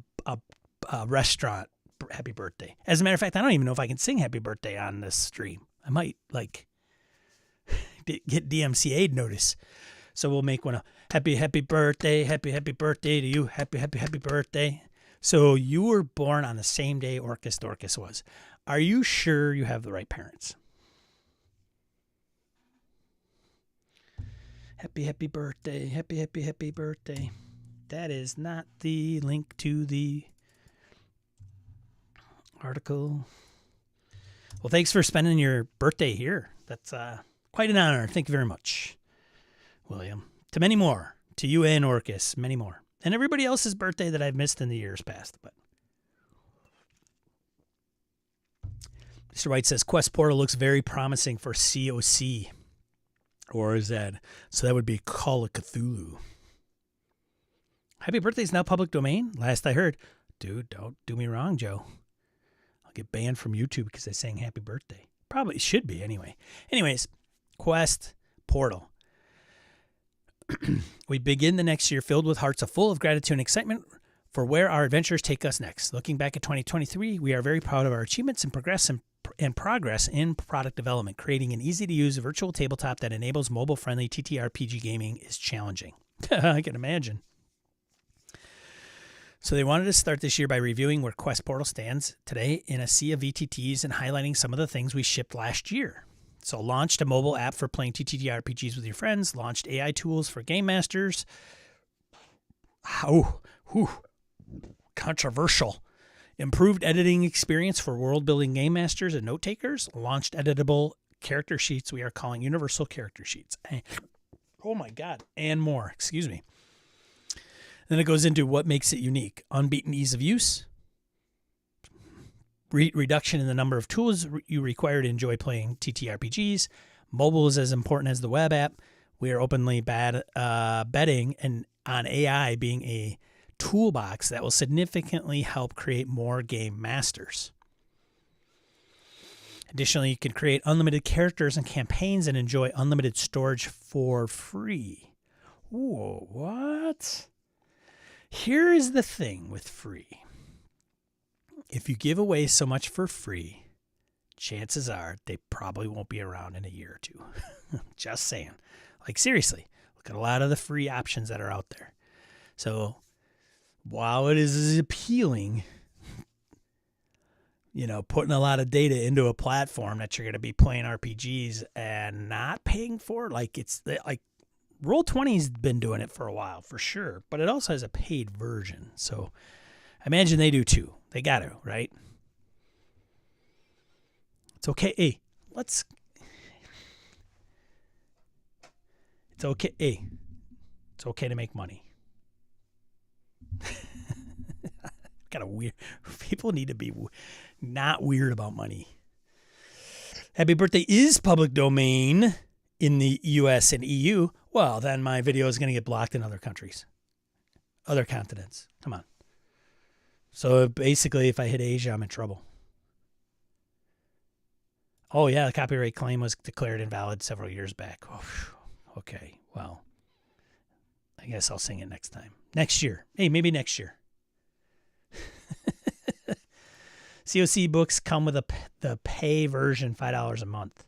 restaurant happy birthday? As a matter of fact, I don't even know if I can sing happy birthday on this stream. I might like get DMCA'd notice. So we'll make one a happy birthday, happy birthday to you, happy birthday. So you were born on the same day Orcus Dorcas was. Are you sure you have the right parents? Happy birthday, happy birthday. That is not the link to the article. Well, thanks for spending your birthday here. That's quite an honor. Thank you very much, William. To many more. To you and Orcus, many more. And everybody else's birthday that I've missed in the years past. But Mr. White says, Quest Portal looks very promising for COC. Or is that? So that would be Call of Cthulhu. Happy birthday is now public domain? Last I heard. Dude, don't do me wrong, Joe. I'll get banned from YouTube because I sang happy birthday. Probably should be anyway. Anyways, Quest Portal. We begin the next year filled with hearts full of gratitude and excitement for where our adventures take us next. Looking back at 2023, we are very proud of our achievements and progress in product development. Creating an easy-to-use virtual tabletop that enables mobile-friendly TTRPG gaming is challenging. I can imagine. So they wanted to start this year by reviewing where Quest Portal stands today in a sea of VTTs and highlighting some of the things we shipped last year. So launched a mobile app for playing TTRPGs with your friends, launched AI tools for game masters. Controversial. Improved editing experience for world-building game masters and note-takers. Launched editable character sheets we are calling universal character sheets. Oh my God. And more. Excuse me. Then it goes into what makes it unique. Unbeaten ease of use. Reduction in the number of tools you require to enjoy playing TTRPGs. Mobile is as important as the web app. We are openly betting on AI being a toolbox that will significantly help create more game masters. Additionally, you can create unlimited characters and campaigns and enjoy unlimited storage for free. Ooh, what? Here is the thing with free. If you give away so much for free, chances are they probably won't be around in a year or two. Just saying. Like, seriously, look at a lot of the free options that are out there. So while it is appealing, putting a lot of data into a platform that you're going to be playing RPGs and not paying for, like Roll20's been doing it for a while, for sure, but it also has a paid version. So I imagine they do too. They got to, right? It's okay. Hey, it's okay. Hey, it's okay to make money. Kind of weird. People need to be not weird about money. Happy birthday is public domain in the US and EU. Well, then my video is going to get blocked in other countries, other continents. Come on. So basically, if I hit Asia, I'm in trouble. Oh, yeah, the copyright claim was declared invalid several years back. Oh, okay, well, I guess I'll sing it next time. Next year. Hey, maybe next year. COC books come with the pay version, $5 a month.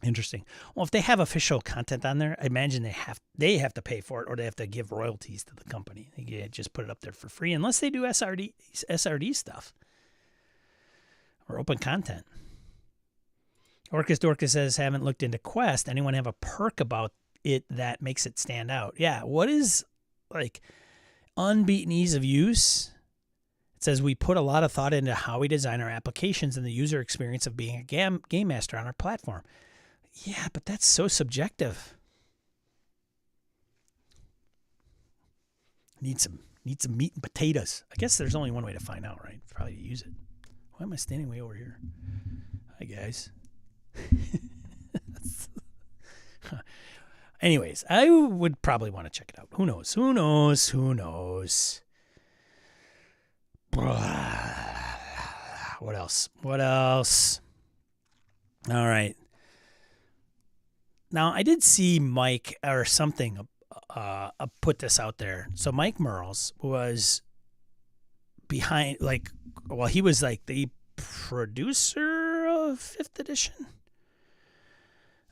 Interesting. Well, if they have official content on there, I imagine they have to pay for it, or they have to give royalties to the company. They can't just put it up there for free unless they do SRD stuff or open content. Orcus Dorcas says, haven't looked into Quest. Anyone have a perk about it that makes it stand out? Yeah. What is unbeaten ease of use? It says we put a lot of thought into how we design our applications and the user experience of being a game master on our platform. Yeah, but that's so subjective. Need some meat and potatoes. I guess there's only one way to find out, right? Probably to use it. Why am I standing way over here? Hi, guys. Anyways, I would probably want to check it out. Who knows? What else? All right. Now, I did see Mike or something put this out there. So Mike Merles was behind, he was like the producer of 5th edition.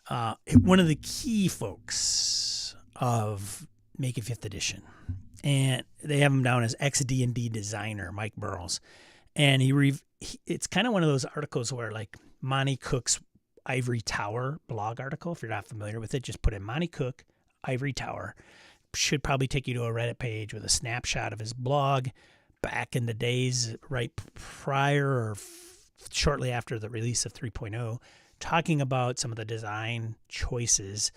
One of the key folks of making 5th edition. And they have him down as ex-D&D designer, Mike Merles. And it's kind of one of those articles where like Monty Cook's Ivory Tower blog article, if you're not familiar with it, just put in Monty Cook, Ivory Tower. Should probably take you to a Reddit page with a snapshot of his blog back in the days right prior or shortly after the release of 3.0, talking about some of the design choices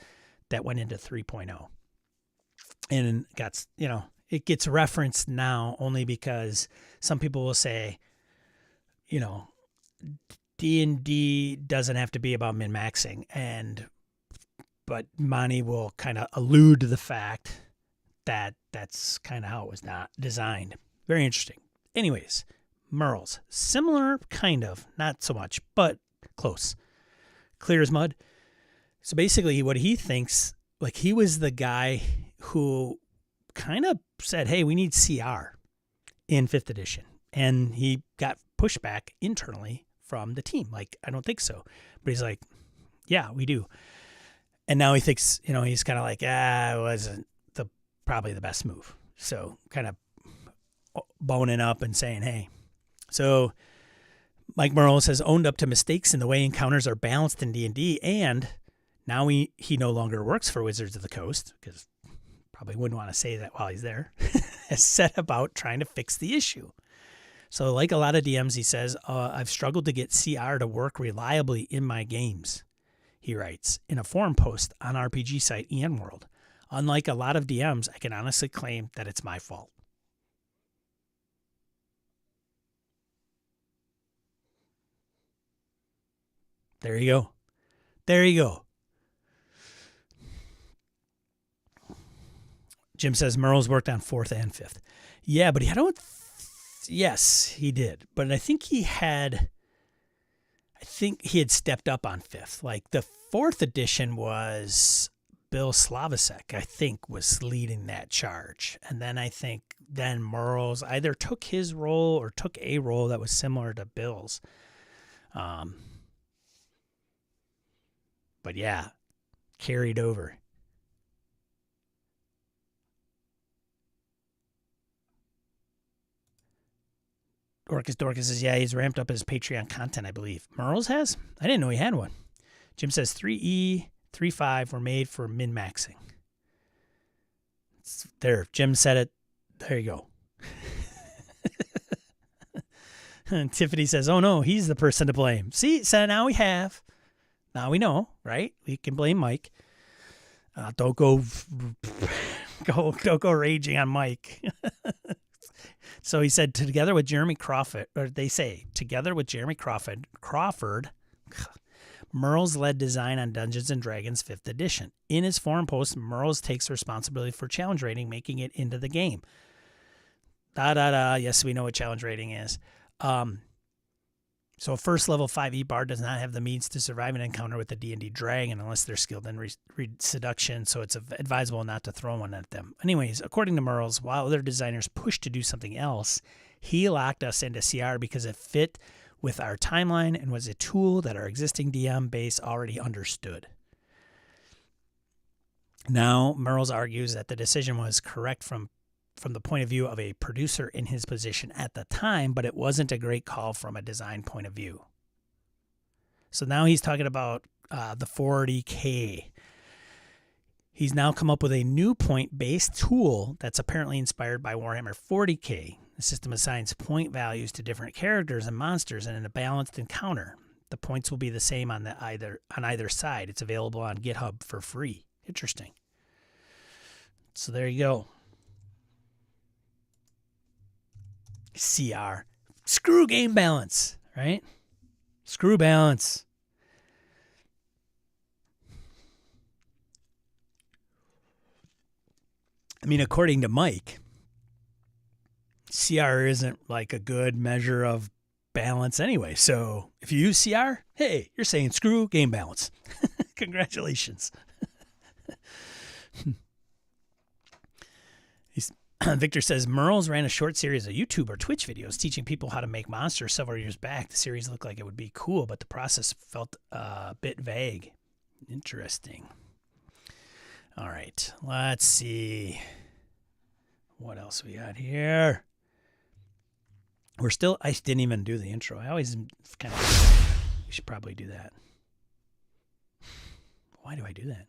that went into 3.0. And it gets referenced now only because some people will say, D&D doesn't have to be about min-maxing, but Monty will kind of allude to the fact that that's kind of how it was not designed. Very interesting. Anyways, Merles, similar kind of, not so much, but close. Clear as mud. So basically what he thinks, like he was the guy who kind of said, hey, we need CR in 5th edition. And he got pushback internally from the team. Like, I don't think so. But he's like, yeah, we do. And now he thinks, he's kind of like, it wasn't probably the best move. So kind of boning up and saying, hey. So Mike Merles has owned up to mistakes in the way encounters are balanced in D&D. And now he no longer works for Wizards of the Coast, because probably wouldn't want to say that while he's there, has set about trying to fix the issue. So like a lot of DMs, he says, I've struggled to get CR to work reliably in my games, he writes, in a forum post on RPG site Ian World. Unlike a lot of DMs, I can honestly claim that it's my fault. There you go. There you go. Jim says Merles worked on 4th and 5th. Yeah, but yes, he did. But I think he had stepped up on 5th. Like the 4th edition was Bill Slavicek, I think, was leading that charge. And then I think Merles either took his role or took a role that was similar to Bill's. But yeah, carried over. Dorcas says, yeah, he's ramped up his Patreon content, I believe. Merles has? I didn't know he had one. Jim says 3E, 3.5 were made for min-maxing. There, Jim said it. There you go. And Tiffany says, oh no, he's the person to blame. See, so now we know, right? We can blame Mike. Don't go raging on Mike. So he said, together with Jeremy Crawford, Merles led design on Dungeons & Dragons 5th edition. In his forum post, Merles takes responsibility for challenge rating, making it into the game. Yes, we know what challenge rating is. So a first level 5e bard does not have the means to survive an encounter with a D&D dragon unless they're skilled in seduction, so it's advisable not to throw one at them. Anyways, according to Merles, while other designers pushed to do something else, he locked us into CR because it fit with our timeline and was a tool that our existing DM base already understood. Now, Merles argues that the decision was correct from the point of view of a producer in his position at the time, but it wasn't a great call from a design point of view. So now he's talking about the 40K. He's now come up with a new point-based tool that's apparently inspired by Warhammer 40K. The system assigns point values to different characters and monsters, and in a balanced encounter, the points will be the same on either side. It's available on GitHub for free. Interesting. So there you go. CR. Screw game balance, right? Screw balance. I mean, according to Mike, CR isn't like a good measure of balance anyway. So if you use CR, hey, you're saying screw game balance. Congratulations. Victor says, Merles ran a short series of YouTube or Twitch videos teaching people how to make monsters several years back. The series looked like it would be cool, but the process felt a bit vague. Interesting. All right, let's see. What else we got here? I didn't even do the intro. I always kind of, we should probably do that. Why do I do that?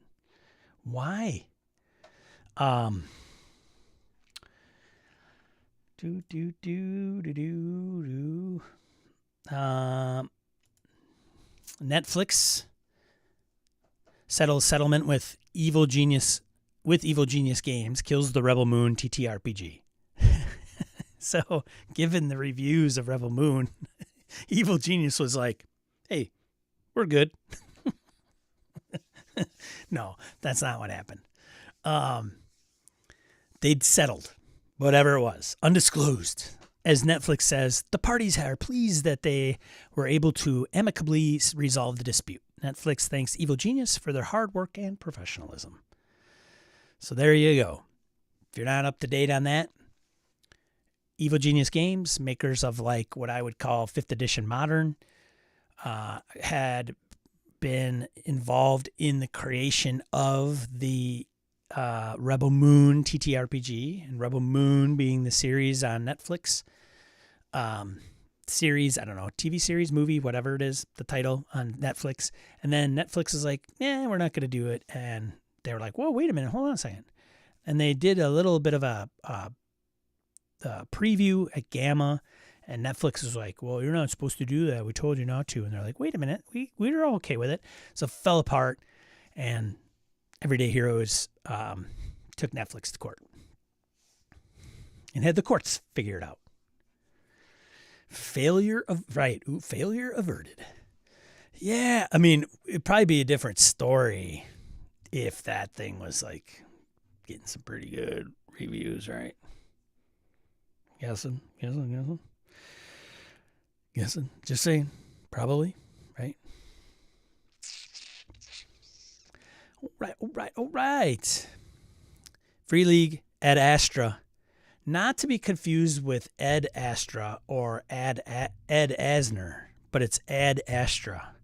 Why? Netflix settles settlement with Evil Genius Games, kills the Rebel Moon TTRPG. So, given the reviews of Rebel Moon, Evil Genius was like, "Hey, we're good." No, that's not what happened. They'd settled. Whatever it was, undisclosed. As Netflix says, the parties are pleased that they were able to amicably resolve the dispute. Netflix thanks Evil Genius for their hard work and professionalism. So there you go. If you're not up to date on that, Evil Genius Games, makers of like what I would call 5th edition modern, had been involved in the creation of the Rebel Moon TTRPG, and Rebel Moon being the series on Netflix. Series, I don't know, TV series, movie, whatever it is, the title on Netflix. And then Netflix is like, we're not going to do it. And they were like, whoa, wait a minute, hold on a second. And they did a little bit of a preview at Gamma, and Netflix was like, well, you're not supposed to do that. We told you not to. And they're like, wait a minute, we're all okay with it. So it fell apart, and Everyday Heroes took Netflix to court and had the courts figure it out. Failure averted. Yeah, I mean, it'd probably be a different story if that thing was like getting some pretty good reviews, right? Guessing. Just saying, probably, right? All right. Free League, Ad Astra. Not to be confused with Ed Astra or Ed Asner, but it's Ad Astra.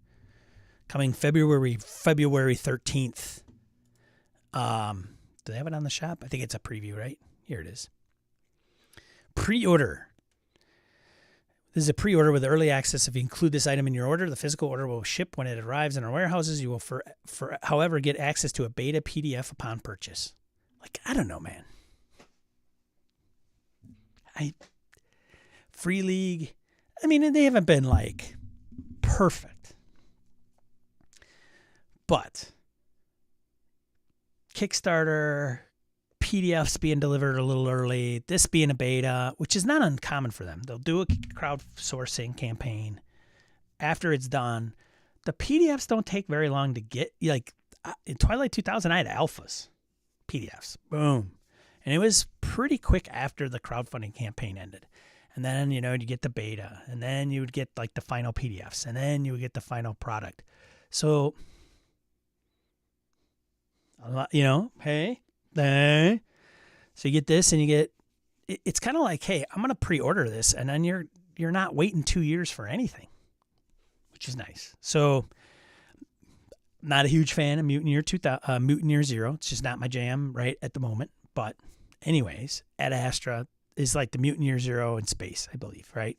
Coming February 13th. Do they have it on the shop? I think it's a preview, right? Here it is. Pre-order. This is a pre-order with early access. If you include this item in your order, the physical order will ship when it arrives in our warehouses. You will, however, get access to a beta PDF upon purchase. Like, I don't know, man. Free League, I mean, they haven't been, like, perfect. But Kickstarter, PDFs being delivered a little early, this being a beta, which is not uncommon for them. They'll do a crowdsourcing campaign. After it's done, the PDFs don't take very long to get. Like, in Twilight 2000, I had alphas, PDFs, boom. And it was pretty quick after the crowdfunding campaign ended. And then, you get the beta, and then you would get, like, the final PDFs, and then you would get the final product. So, hey. So you get this, and you get, it's kind of like, hey, I'm going to pre-order this, and then you're not waiting 2 years for anything, which is nice. So, not a huge fan of Mutineer Zero. It's just not my jam right at the moment. But anyways, Ad Astra is like the Mutineer Zero in space, I believe, right?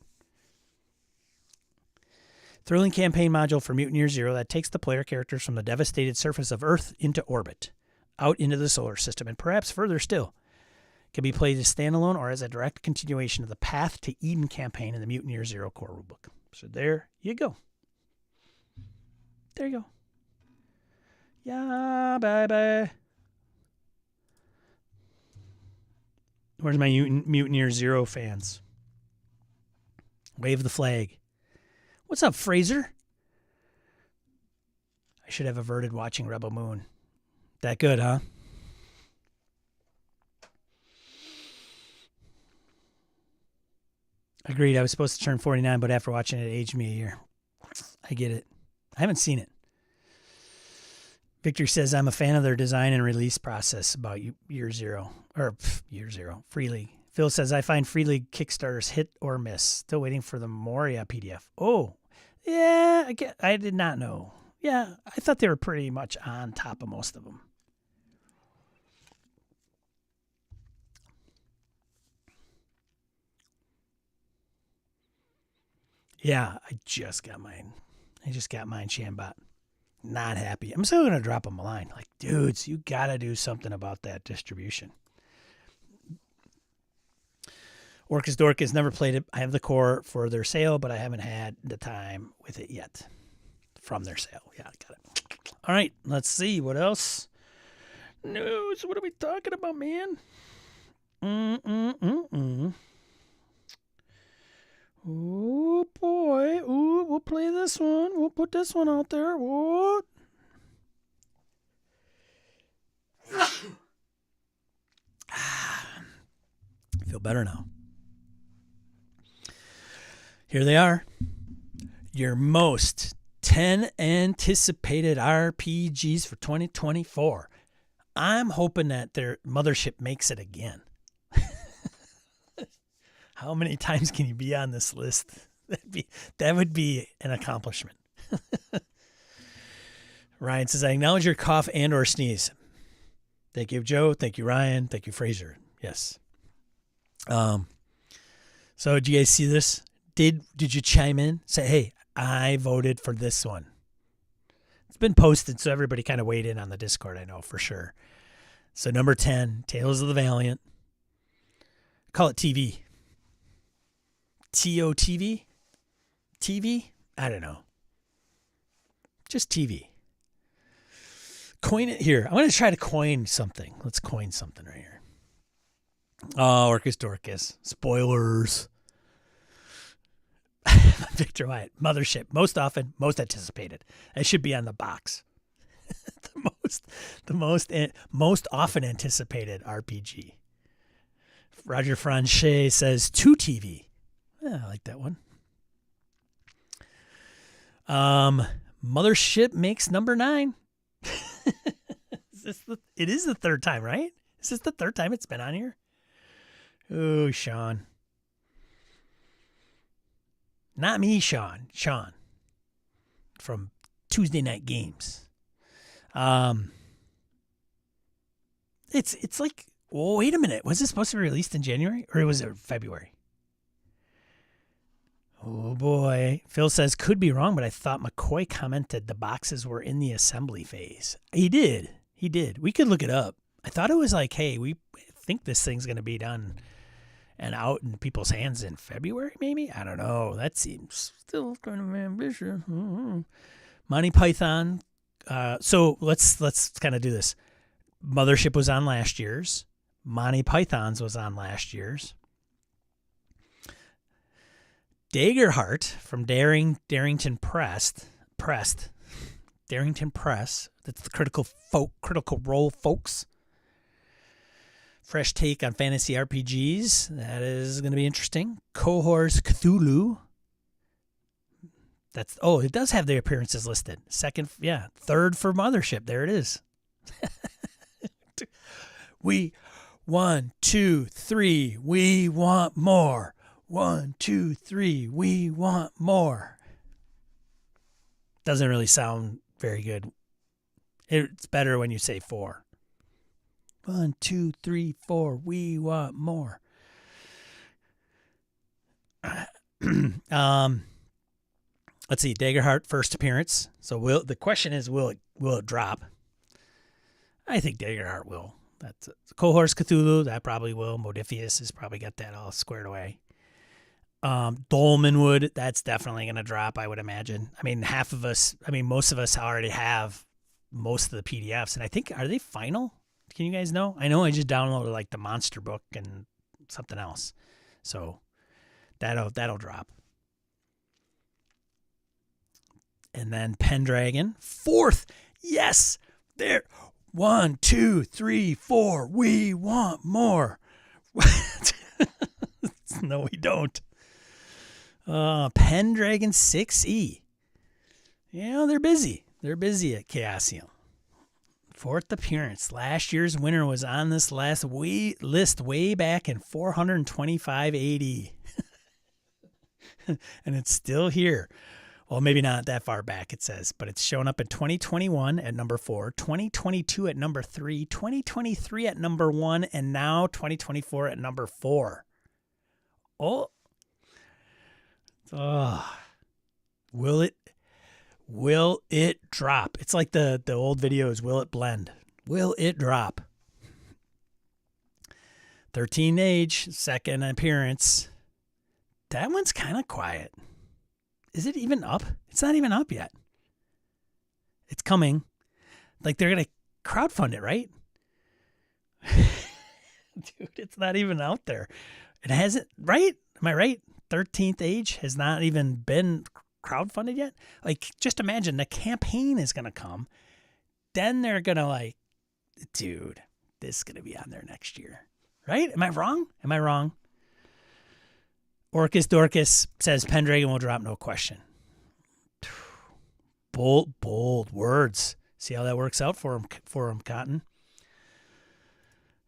Thrilling campaign module for Mutineer Zero that takes the player characters from the devastated surface of Earth into orbit, out into the solar system, and perhaps further still. Can be played as standalone or as a direct continuation of the Path to Eden campaign in the Mutineer Zero core rulebook. So there you go. There you go. Yeah, baby. Where's my Mutineer Zero fans? Wave the flag. What's up, Fraser? I should have averted watching Rebel Moon. That good, huh? Agreed. I was supposed to turn 49, but after watching it aged me a year. I get it. I haven't seen it. Victor says, I'm a fan of their design and release process about year zero. Free League. Phil says, I find Free League Kickstarters hit or miss. Still waiting for the Moria PDF. Oh, yeah, I did not know. Yeah, I thought they were pretty much on top of most of them. Yeah, I just got mine, Shambot. Not happy. I'm still going to drop them a line. Like, dudes, you got to do something about that distribution. Orcus Dorcas, never played it. I have the core for their sale, but I haven't had the time with it yet. From their sale. Yeah, got it. All right, let's see. What else? News. What are we talking about, man? Oh, boy. Ooh, we'll play this one. We'll put this one out there. What? Feel better now. Here they are. Your most 10 anticipated RPGs for 2024. I'm hoping that their mothership makes it again. How many times can you be on this list? That would be an accomplishment. Ryan says, I acknowledge your cough and or sneeze. Thank you, Joe. Thank you, Ryan. Thank you, Fraser. Yes. So did you guys see this? Did you chime in? Say, hey, I voted for this one. It's been posted, so everybody kind of weighed in on the Discord, I know for sure. So number 10, Tales of the Valiant. Call it TV. TOTV? TV? I don't know. Just TV. Coin it here. I'm going to try to coin something. Let's coin something right here. Oh, Orcus Dorcas. Spoilers. Victor Wyatt. Mothership. Most often, most anticipated. It should be on the box. the most often anticipated RPG. Roger Franche says 2TV. Yeah, I like that one. Mothership makes number 9. It is the third time, right? Is this the third time it's been on here? Oh, Sean. Not me, Sean. Sean. From Tuesday Night Games. It's like, oh, wait a minute. Was this supposed to be released in January? Or was it February? Oh, boy. Phil says, could be wrong, but I thought McCoy commented the boxes were in the assembly phase. He did. We could look it up. I thought it was like, hey, we think this thing's going to be done and out in people's hands in February, maybe? I don't know. That seems still kind of ambitious. Monty Python. So let's kind of do this. Mothership was on last year's. Monty Python's was on last year's. Daggerheart from Darrington Press. Darrington Press. That's the Critical Role folks. Fresh take on fantasy RPGs. That is going to be interesting. Cohorts Cthulhu. It does have the appearances listed. Third for Mothership. There it is. 1, 2, 3. We want more. 1, 2, 3. We want more. Doesn't really sound very good. It's better when you say 4. 1, 2, 3, 4. We want more. Let's see. Daggerheart first appearance. So the question is, will it drop? I think Daggerheart will. That's Cohorts Cthulhu. That probably will. Modifius has probably got that all squared away. Dolmenwood. That's definitely going to drop, I would imagine. I mean, most of us already have most of the PDFs, and I think, are they final? Can you guys know? I know I just downloaded like the monster book and something else. So that'll drop. And then Pendragon. 4th. Yes. There. 1, 2, 3, 4. We want more. No, we don't. Pendragon 6E. Yeah, they're busy. They're busy at Chaosium. 4th appearance. Last year's winner was on this list way back in 425 AD. And it's still here. Well, maybe not that far back, it says, but it's shown up in 2021 at number 4, 2022 at number 3, 2023 at number 1, and now 2024 at number 4. Oh. Will it drop? It's like the old videos, will it blend? Will it drop? 13th age, 2nd appearance. That one's kind of quiet. Is it even up? It's not even up yet. It's coming. Like they're going to crowdfund it, right? Dude, it's not even out there. It hasn't, right? Am I right? 13th age has not even been crowdfunded yet. Like, just imagine the campaign is going to come. Then they're going to like, dude, this is going to be on there next year. Right? Am I wrong? Am I wrong? Orcus Dorcas says Pendragon will drop, no question. Bold words. See how that works out for him, Cotton.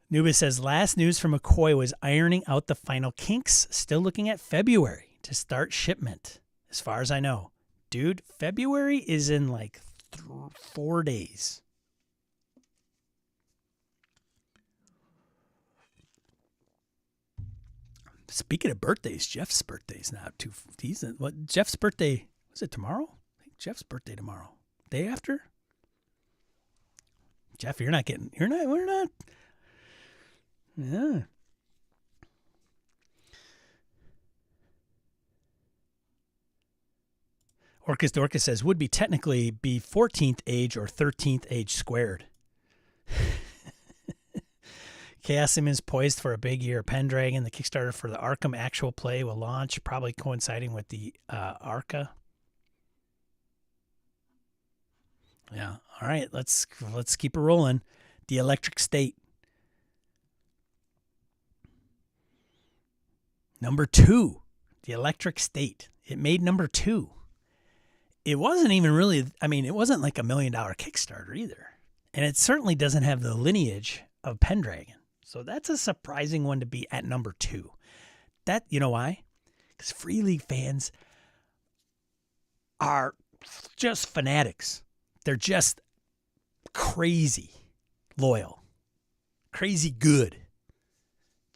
Nubis says last news from McCoy was ironing out the final kinks. Still looking at February to start shipment, as far as I know. Dude, February is in like 4 days. Speaking of birthdays, Jeff's birthday's now too. Jeff's birthday, was it tomorrow? I think Jeff's birthday tomorrow. Day after? Jeff, we're not. Yeah. Orcus Dorcas says, would be technically be 14th age or 13th age squared. Chaos Simmons poised for a big year. Pendragon, the Kickstarter for the Arkham actual play will launch, probably coinciding with the Arca. Yeah. All right. Let's keep it rolling. The Electric State. Number 2, The Electric State. It made number 2. It wasn't even really, it wasn't like $1 million Kickstarter either. And it certainly doesn't have the lineage of Pendragon. So that's a surprising one to be at number 2. That, you know why? Because Free League fans are just fanatics. They're just crazy loyal. Crazy good.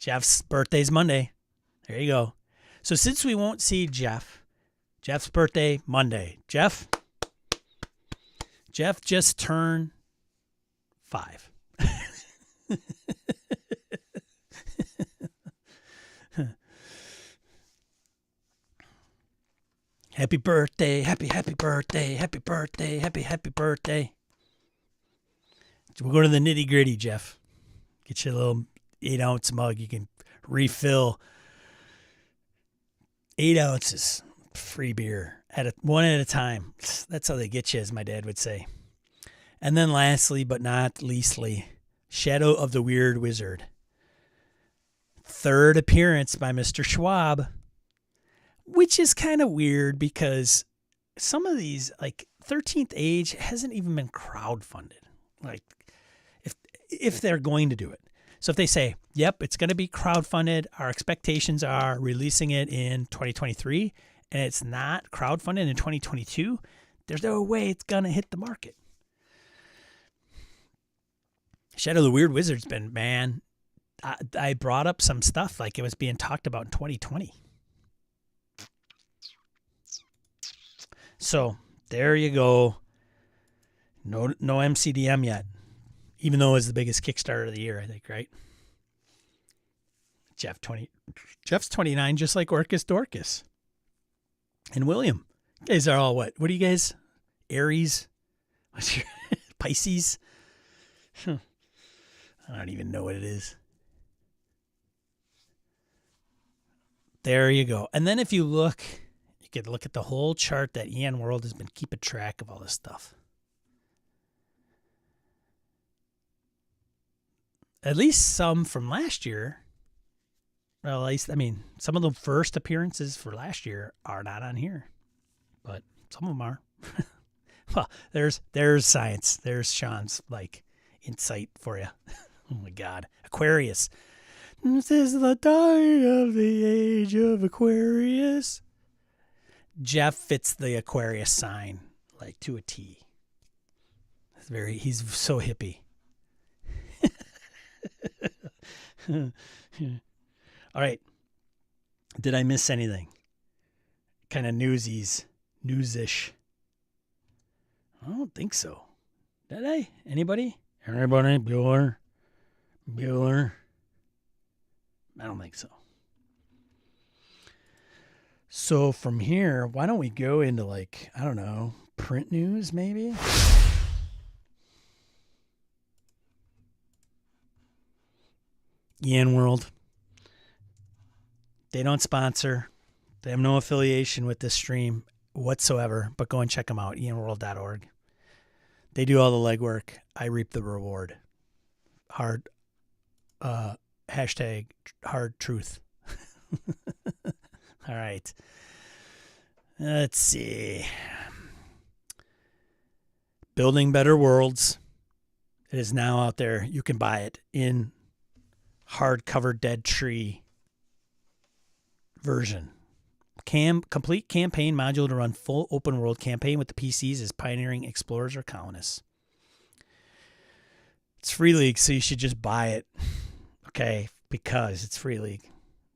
Jeff's birthday's Monday. There you go. So since we won't see Jeff's birthday Monday. Jeff just turned 5. Happy birthday, happy birthday, happy birthday, happy birthday. We'll go to the nitty gritty, Jeff. Get you a little 8-ounce mug. You can refill 8 ounces free beer one at a time. That's how they get you, as my dad would say. And then lastly, but not leastly, Shadow of the Weird Wizard. 3rd appearance by Mr. Schwab, which is kind of weird because some of these, like 13th Age, hasn't even been crowdfunded. Like, if they're going to do it. So if they say, yep, it's going to be crowdfunded, our expectations are releasing it in 2023, and it's not crowdfunded in 2022, there's no way it's going to hit the market. Shadow of the Weird Wizard's been, man, I brought up some stuff like it was being talked about in 2020. So there you go. No MCDM yet, even though it was the biggest Kickstarter of the year, I think, right? Jeff's 29, just like Orcus Dorcas. And William. You guys are all what? What are you guys? Aries? What's your Pisces? I don't even know what it is. There you go. And then if you look, you could look at the whole chart that EN World has been keeping track of all this stuff. At least some from last year. Well, at least, some of the first appearances for last year are not on here. But some of them are. Well, there's science. There's Sean's, insight for you. Oh, my God. Aquarius. This is the time of the age of Aquarius. Jeff fits the Aquarius sign, like, to a T. He's so hippie. All right. Did I miss anything? Kind of news-ish. I don't think so. Did I? Anybody? Bueller? I don't think so. So from here, why don't we go into, like, I don't know, print news maybe? Yen World. They don't sponsor. They have no affiliation with this stream whatsoever, but go and check them out, ianworld.org. They do all the legwork. I reap the reward. Hashtag hard truth. All right. Let's see. Building Better Worlds. It is now out there. You can buy it in hardcover dead tree version. Complete campaign module to run full open world campaign with the PCs as pioneering explorers or colonists. It's Free League, so you should just buy it. Okay, because it's Free League.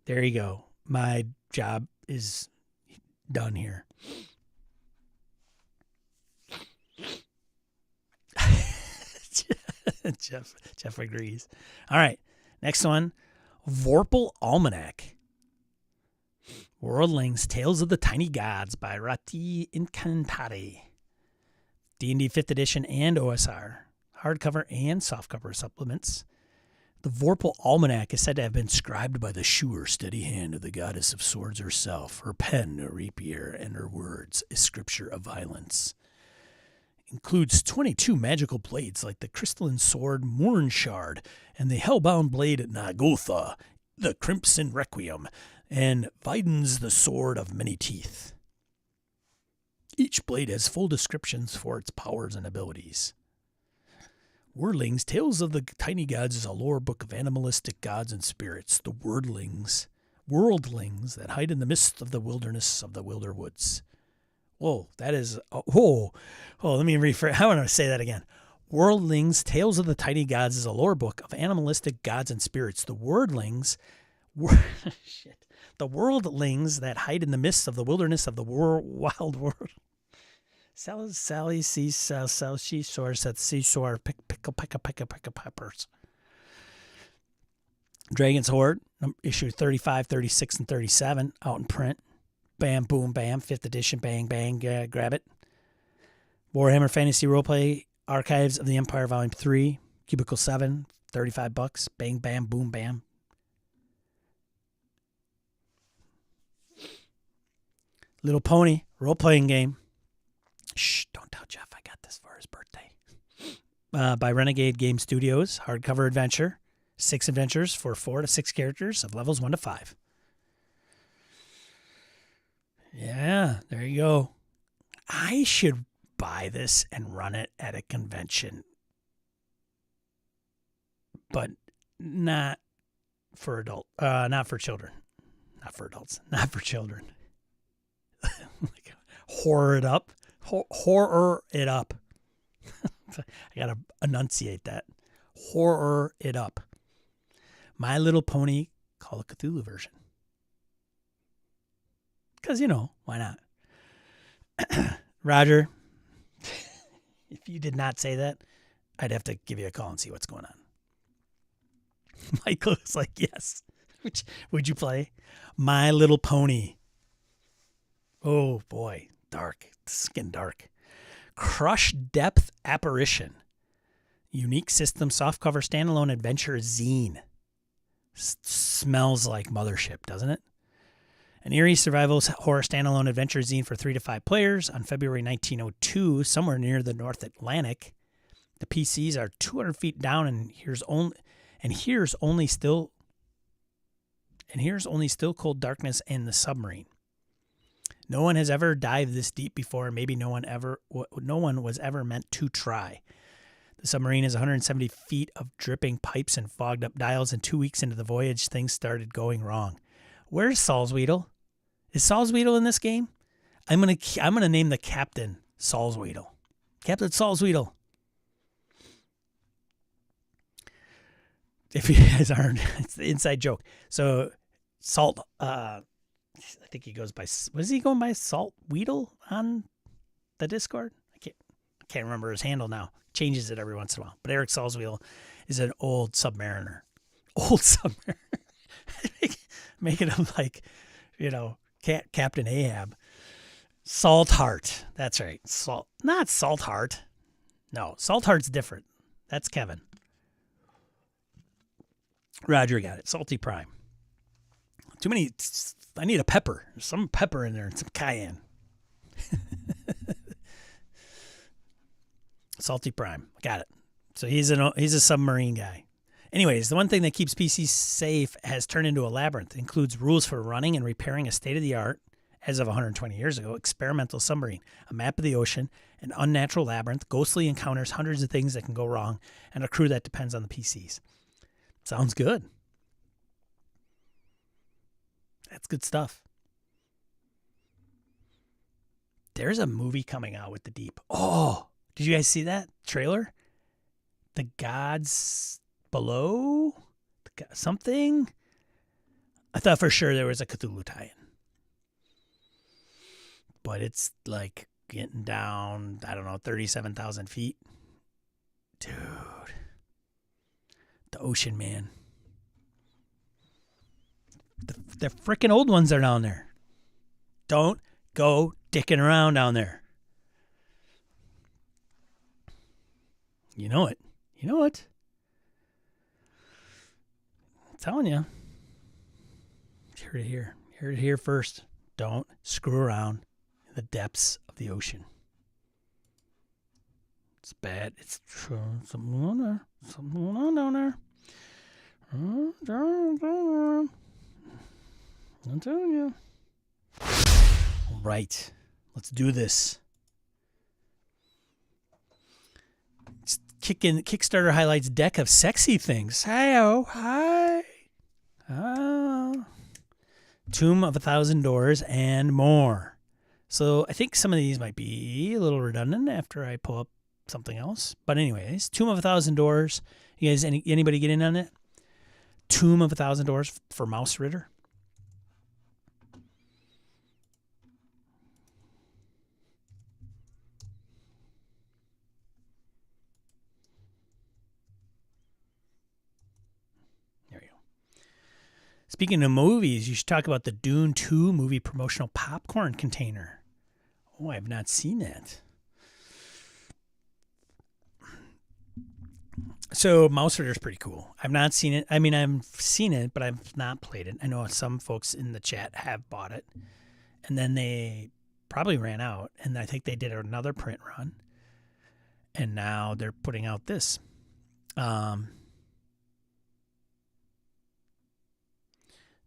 There you go. My job is done here. Jeff agrees. All right, next one. Vorpal Almanac. Worldlings, Tales of the Tiny Gods by Rati Incantati. D&D 5th edition and OSR. Hardcover and softcover supplements. The Vorpal Almanac is said to have been scribed by the sure, steady hand of the goddess of swords herself. Her pen, a rapier, and her words, a scripture of violence. Includes 22 magical blades like the crystalline sword Mornshard and the hellbound blade Nagotha, the Crimson Requiem, and Viden's the Sword of Many Teeth. Each blade has full descriptions for its powers and abilities. Worldlings, Tales of the Tiny Gods is a lore book of animalistic gods and spirits, the worldlings that hide in the midst of the wilderness of the wilder woods. Whoa, that is, let me rephrase, I want to say that again. Worldlings, Tales of the Tiny Gods is a lore book of animalistic gods and spirits, the worldlings that hide in the midst of the wilderness of the wild world. Sally seashore, said seashore, pickle peppers. Dragon's Horde, issue 35, 36, and 37, out in print. Bam, boom, bam, 5th edition, bang, bang, grab it. Warhammer Fantasy Roleplay, Archives of the Empire, Volume 3, Cubicle 7, $35, bang, bam, boom, bam. Little Pony, role-playing game. Shh, don't tell Jeff I got this for his birthday. By Renegade Game Studios, hardcover adventure. 6 adventures for 4 to 6 characters of levels 1 to 5. Yeah, there you go. I should buy this and run it at a convention. But not for not for children. Not for adults. Not for children. Horror it up. Horror it up. I gotta enunciate that. Horror it up. My Little Pony Call of Cthulhu version. Because, why not? Roger, if you did not say that, I'd have to give you a call and see what's going on. Michael is like, yes. Would you play? My Little Pony. Oh, boy. Dark. This is getting dark. Crush Depth Apparition. Unique system softcover standalone adventure zine. Smells like Mothership, doesn't it? An eerie survival horror standalone adventure zine for 3 to 5 players on February 1902, somewhere near the North Atlantic. The PCs are 200 feet down, and here's only still cold darkness and the submarine. No one has ever dived this deep before, and maybe no one was ever meant to try. The submarine is 170 feet of dripping pipes and fogged up dials, and 2 weeks into the voyage, things started going wrong. Where's Salzwedel? Is Salzwedel in this game? I'm gonna name the captain Salzwedel. Captain Salzwedel. If you guys aren't, it's the inside joke. So, Salt, I think he goes by, was he going by Salt Weedle on the Discord? I can't remember his handle now. Changes it every once in a while. But Eric Salzwedel is an old submariner. Old submariner. Making him like, Captain Ahab. Saltheart. That's right. Not Saltheart. No, Saltheart's different. That's Kevin. Roger got it. Salty Prime. Too many. I need a pepper. There's some pepper in there and some cayenne. Salty Prime. Got it. So he's a submarine guy. Anyways, the one thing that keeps PC safe has turned into a labyrinth. It includes rules for running and repairing a state-of-the-art, as of 120 years ago, experimental submarine, a map of the ocean, an unnatural labyrinth, ghostly encounters, hundreds of things that can go wrong, and a crew that depends on the PCs. Sounds good. That's good stuff. There's a movie coming out with the Deep. Oh, did you guys see that trailer? The Gods Below? Something? I thought for sure there was a Cthulhu tie-in. But it's like getting down, 37,000 feet. Dude. The ocean, man. The freaking old ones are down there. Don't go dicking around down there. You know it. You know it. I'm telling you. Hear it here. Hear it here first. Don't screw around in the depths of the ocean. It's bad. It's true. Something on there. Something going on down there. I'm telling you. All right. Let's do this. Kickstarter highlights deck of sexy things. Hi-oh. Hi. Oh. Tomb of 1,000 Doors and more. So I think some of these might be a little redundant after I pull up something else. But anyways, Tomb of 1,000 Doors. You guys, anybody get in on it? Tomb of 1,000 Doors for Mouse Ritter. There you go. Speaking of movies, you should talk about the Dune 2 movie promotional popcorn container. Oh, I have not seen that. So Mouse Ritter's pretty cool. I've not seen it. I mean, I've seen it, but I've not played it. I know some folks in the chat have bought it. And then they probably ran out. And I think they did another print run. And now they're putting out this.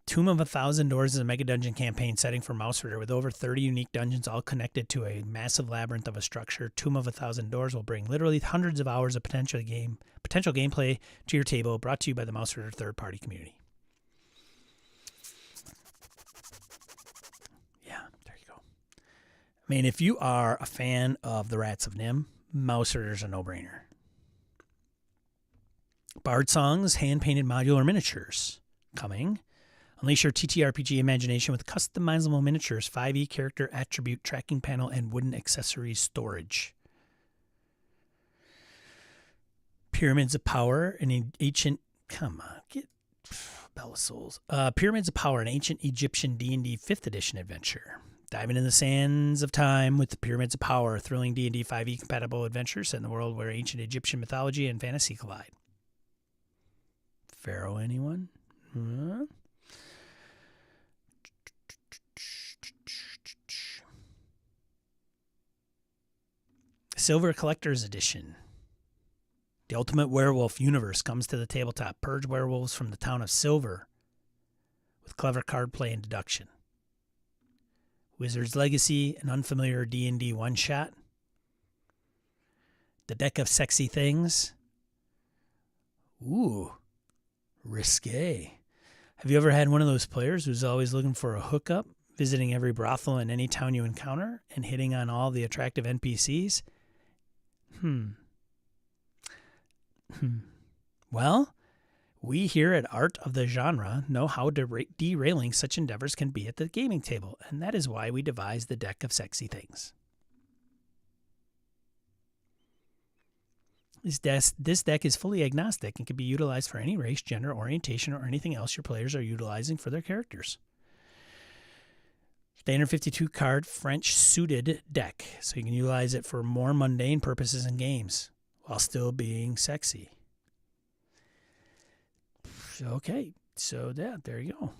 Tomb of 1,000 Doors is a mega dungeon campaign setting for Mouse Ritter with over 30 unique dungeons all connected to a massive labyrinth of a structure. Tomb of 1,000 Doors will bring literally hundreds of hours of potential gameplay to your table, brought to you by the Mouse Ritter third-party community. Yeah, there you go. I mean, if you are a fan of the Rats of Nim, Mouse Ritter's a no-brainer. Bard Songs, hand-painted modular miniatures coming. Unleash your TTRPG imagination with customizable miniatures, 5e character attribute tracking panel, and wooden accessories storage. Pyramids of Power, an ancient... Come on, get... Bell of Souls. Pyramids of Power, an ancient Egyptian D&D 5th edition adventure. Diving in the sands of time with the Pyramids of Power, a thrilling D&D 5e compatible adventure set in the world where ancient Egyptian mythology and fantasy collide. Pharaoh, anyone? Huh? Silver Collector's Edition. The Ultimate Werewolf universe comes to the tabletop. Purge werewolves from the town of Silver with clever card play and deduction. Wizard's Legacy, an unfamiliar D&D one-shot. The deck of sexy things. Ooh, risque. Have you ever had one of those players who's always looking for a hookup, visiting every brothel in any town you encounter, and hitting on all the attractive NPCs? Well, we here at Art of the Genre know how derailing such endeavors can be at the gaming table, and that is why we devised the deck of sexy things. This deck is fully agnostic and can be utilized for any race, gender, orientation, or anything else your players are utilizing for their characters. Standard 52 card French suited deck, so you can utilize it for more mundane purposes in games while still being sexy. Okay, so there you go.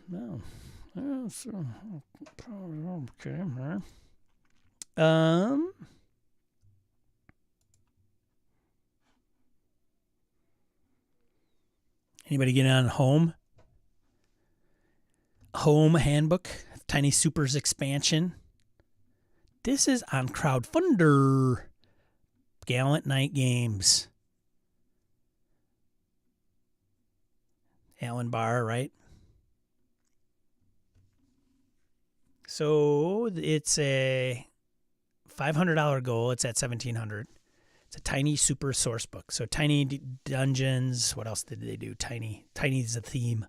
No, okay, man. Anybody get on Home Handbook, Tiny Supers expansion? This is on Crowdfunder. Gallant Knight Games. Alan Barr, right? So it's a $500 goal. It's at $1,700. It's a tiny super source book. So tiny dungeons. What else did they do? Tiny is a theme.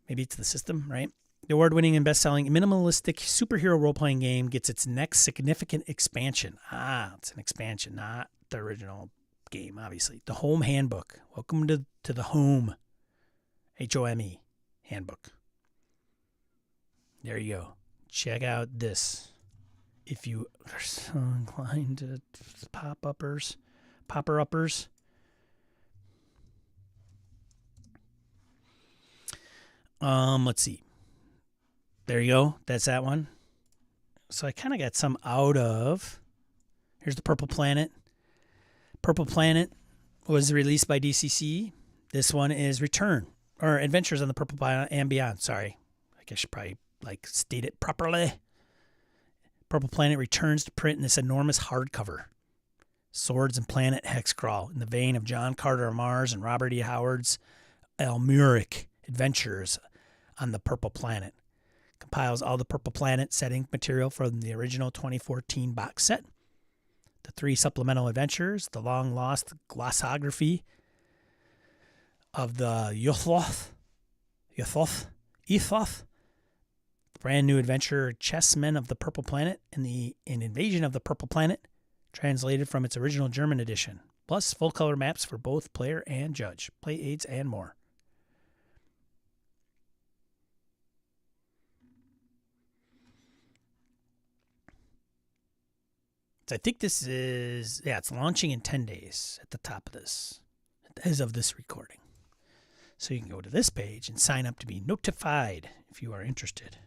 Maybe it's the system, right? The award-winning and best-selling minimalistic superhero role-playing game gets its next significant expansion. It's an expansion, not the original game, obviously. The Home Handbook. Welcome to the Home. HOME Handbook. There you go. Check out this. If you are so inclined to popper-uppers. Let's see. There you go. That's that one. So I kind of got some out of. Here's the Purple Planet. Purple Planet was released by DCC. This one is Return or Adventures on the Purple Planet and Beyond. Sorry, I guess I should probably state it properly. Purple Planet returns to print in this enormous hardcover. Swords and Planet hex crawl in the vein of John Carter of Mars and Robert E. Howard's Almuric Adventures on the Purple Planet. Compiles all the Purple Planet setting material from the original 2014 box set. The 3 supplemental adventures, the long-lost glossography of the Yothoth, the brand new adventure Chessmen of the Purple Planet, and an Invasion of the Purple Planet, translated from its original German edition, plus full-color maps for both player and judge, play aids, and more. So I think this is, it's launching in 10 days at the top of this, as of this recording. So you can go to this page and sign up to be notified if you are interested.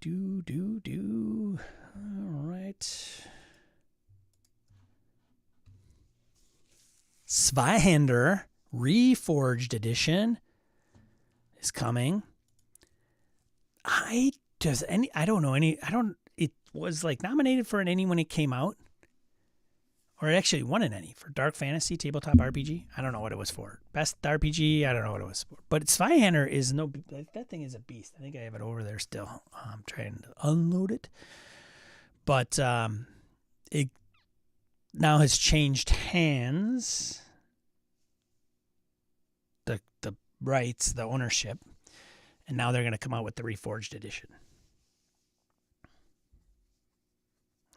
All right. Zweihander Reforged Edition is coming. It was nominated for an Ennie when it came out. Or it actually won an Ennie for Dark Fantasy Tabletop RPG. I don't know what it was for. Best RPG, I don't know what it was for. But Zweihander is that thing is a beast. I think I have it over there still. I'm trying to unload it. But it now has changed hands. The rights, the ownership. And now they're going to come out with the Reforged Edition.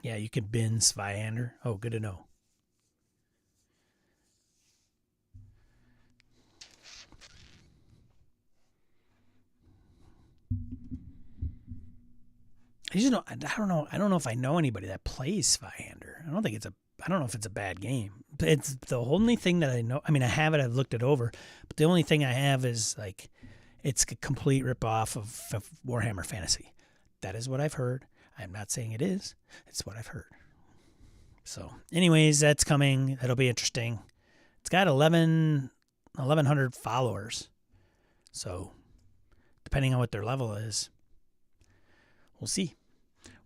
Yeah, you can bin Zweihander. Oh, good to know. I don't know if I know anybody that plays Zweihander. I don't know if it's a bad game. It's the only thing that I know. I mean, I have it. I've looked it over. But the only thing I have is it's a complete ripoff of Warhammer Fantasy. That is what I've heard. I'm not saying it is. It's what I've heard. So, anyways, that's coming. That'll be interesting. It's got 1,100 followers. So, depending on what their level is, we'll see.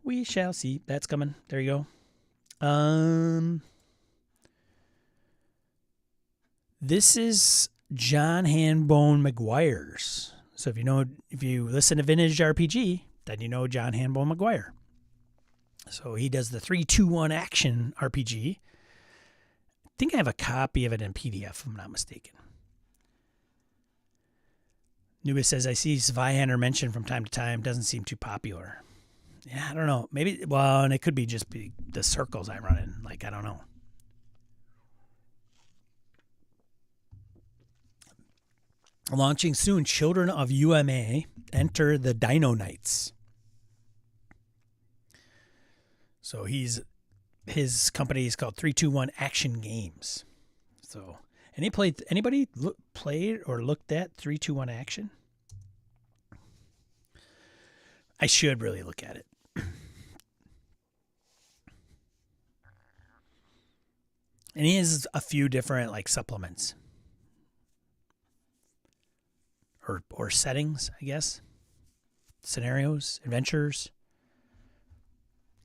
We shall see. That's coming. There you go. This is John Hanbone McGuire's. So if you listen to Vintage RPG, then you know John Hanbone McGuire. So he does the 3-2-1 action RPG. I think I have a copy of it in PDF, if I'm not mistaken. Nubis says, I see Zweihander mentioned from time to time. Doesn't seem too popular. Yeah, I don't know. Maybe, well, and it could be just the circles I run in. Like, I don't know. Launching soon, Children of UMA enter the Dino Knights. So his company is called 3-2-1 Action Games. So anybody played or looked at 3-2-1 Action? I should really look at it. And he has a few different like supplements. Or settings, I guess. Scenarios, adventures.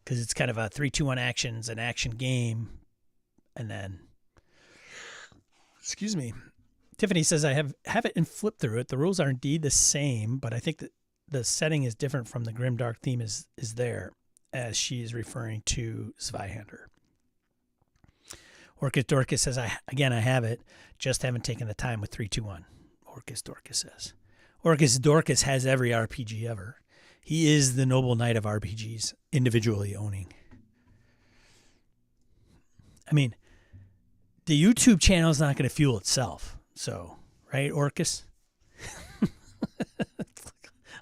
Because it's kind of a 3-2-1 actions, an action game. And then, excuse me. Tiffany says, I have it and flip through it. The rules are indeed the same, but I think that the setting is different from the grimdark theme is there, as she is referring to Zweihander. Orcus Dorcas says, I have it, just haven't taken the time with 3-2-1. Orcus Dorcas says. Orcus Dorcas has every RPG ever. He is the noble knight of RPGs, individually owning. I mean, the YouTube channel is not going to fuel itself. So, right, Orcus?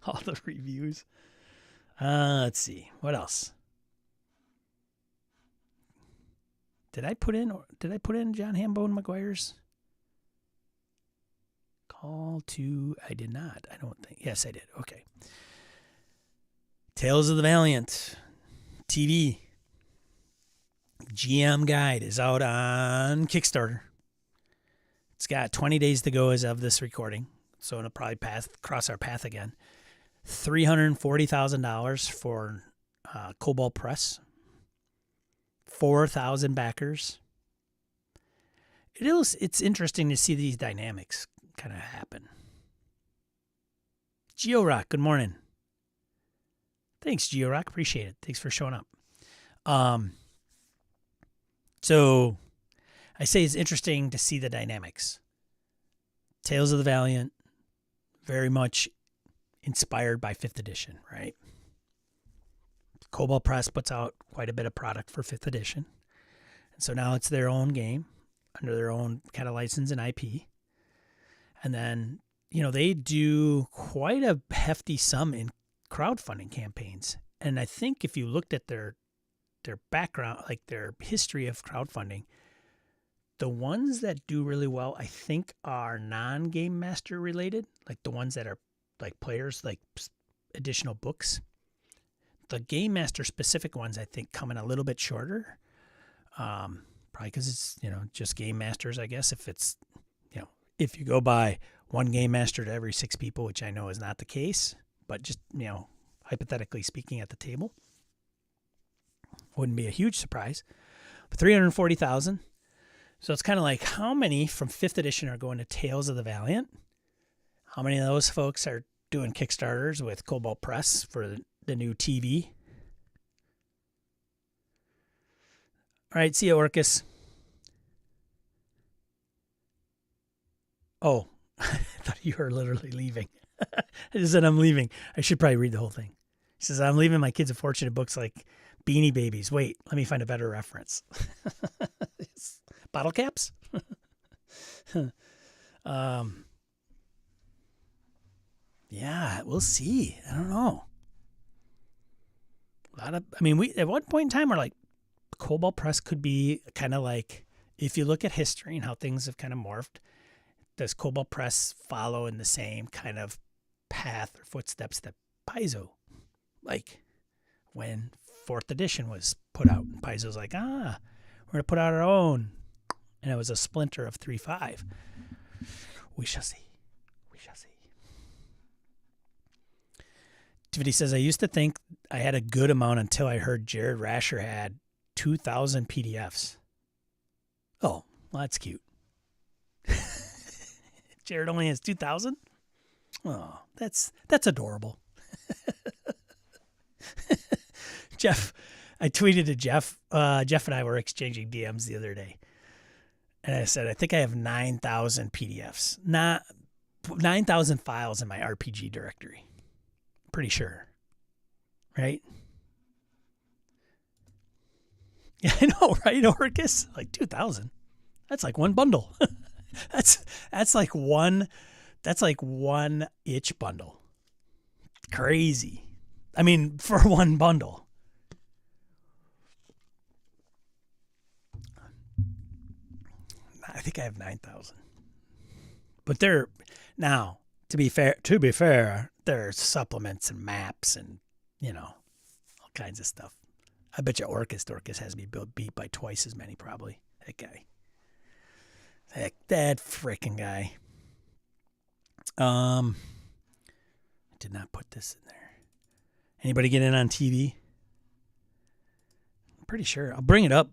All the reviews. Let's see. What else? Did I put in John Hanbone McGuire's call to? I did not. I don't think. Yes, I did. Okay. Tales of the Valiant TV GM guide is out on Kickstarter. It's got 20 days to go as of this recording, so it'll probably cross our path again. $340,000 for Cobalt Press. 4,000 backers. It's interesting to see these dynamics kind of happen. GeoRock, good morning. Thanks, GeoRock. Appreciate it. Thanks for showing up. So I say it's interesting to see the dynamics. Tales of the Valiant, very much inspired by 5th edition, right? Cobalt Press puts out quite a bit of product for 5th edition. And so now it's their own game under their own kind of license and IP. And then, they do quite a hefty sum in crowdfunding campaigns. And I think if you looked at their background, like their history of crowdfunding, the ones that do really well, I think, are non-game master related, like the ones that are like players, like additional books. The game master specific ones, I think, come in a little bit shorter. Probably because it's, just game masters, I guess. If it's, if you go by one game master to every 6 people, which I know is not the case, but just, hypothetically speaking at the table, wouldn't be a huge surprise. But 340,000. So it's kind of like how many from 5th edition are going to Tales of the Valiant? How many of those folks are doing Kickstarters with Cobalt Press for the new TV? All right, see you, Orcus. Oh, I thought you were literally leaving. I just said I'm leaving. I should probably read the whole thing. He says, I'm leaving my kids a fortune of books like Beanie Babies. Wait, let me find a better reference. Bottle caps? Yeah, we'll see. I don't know. We at one point in time we're like, Cobalt Press could be kind of like, if you look at history and how things have kind of morphed, does Cobalt Press follow in the same kind of path or footsteps that Paizo? Like when 4th edition was put out, and Paizo's like, we're going to put out our own. And it was a splinter of 3.5. We shall see. We shall see. Tiffany says, I used to think I had a good amount until I heard Jared Rasher had 2,000 PDFs. Oh, well, that's cute. Jared only has 2,000? Oh, that's adorable. Jeff, I tweeted to Jeff. Jeff and I were exchanging DMs the other day. And I said, I think I have 9,000 PDFs. Not 9,000 files in my RPG directory. Pretty sure. Right? Yeah, I know, right, Orcus? Like 2,000. That's like one bundle. that's like one itch bundle. Crazy. I mean, for one bundle. I think I have 9,000. But now, to be fair, there's supplements and maps and, all kinds of stuff. I bet you Orcus has me beat by twice as many, probably. That guy. That freaking guy. I did not put this in there. Anybody get in on TV? I'm pretty sure. I'll bring it up.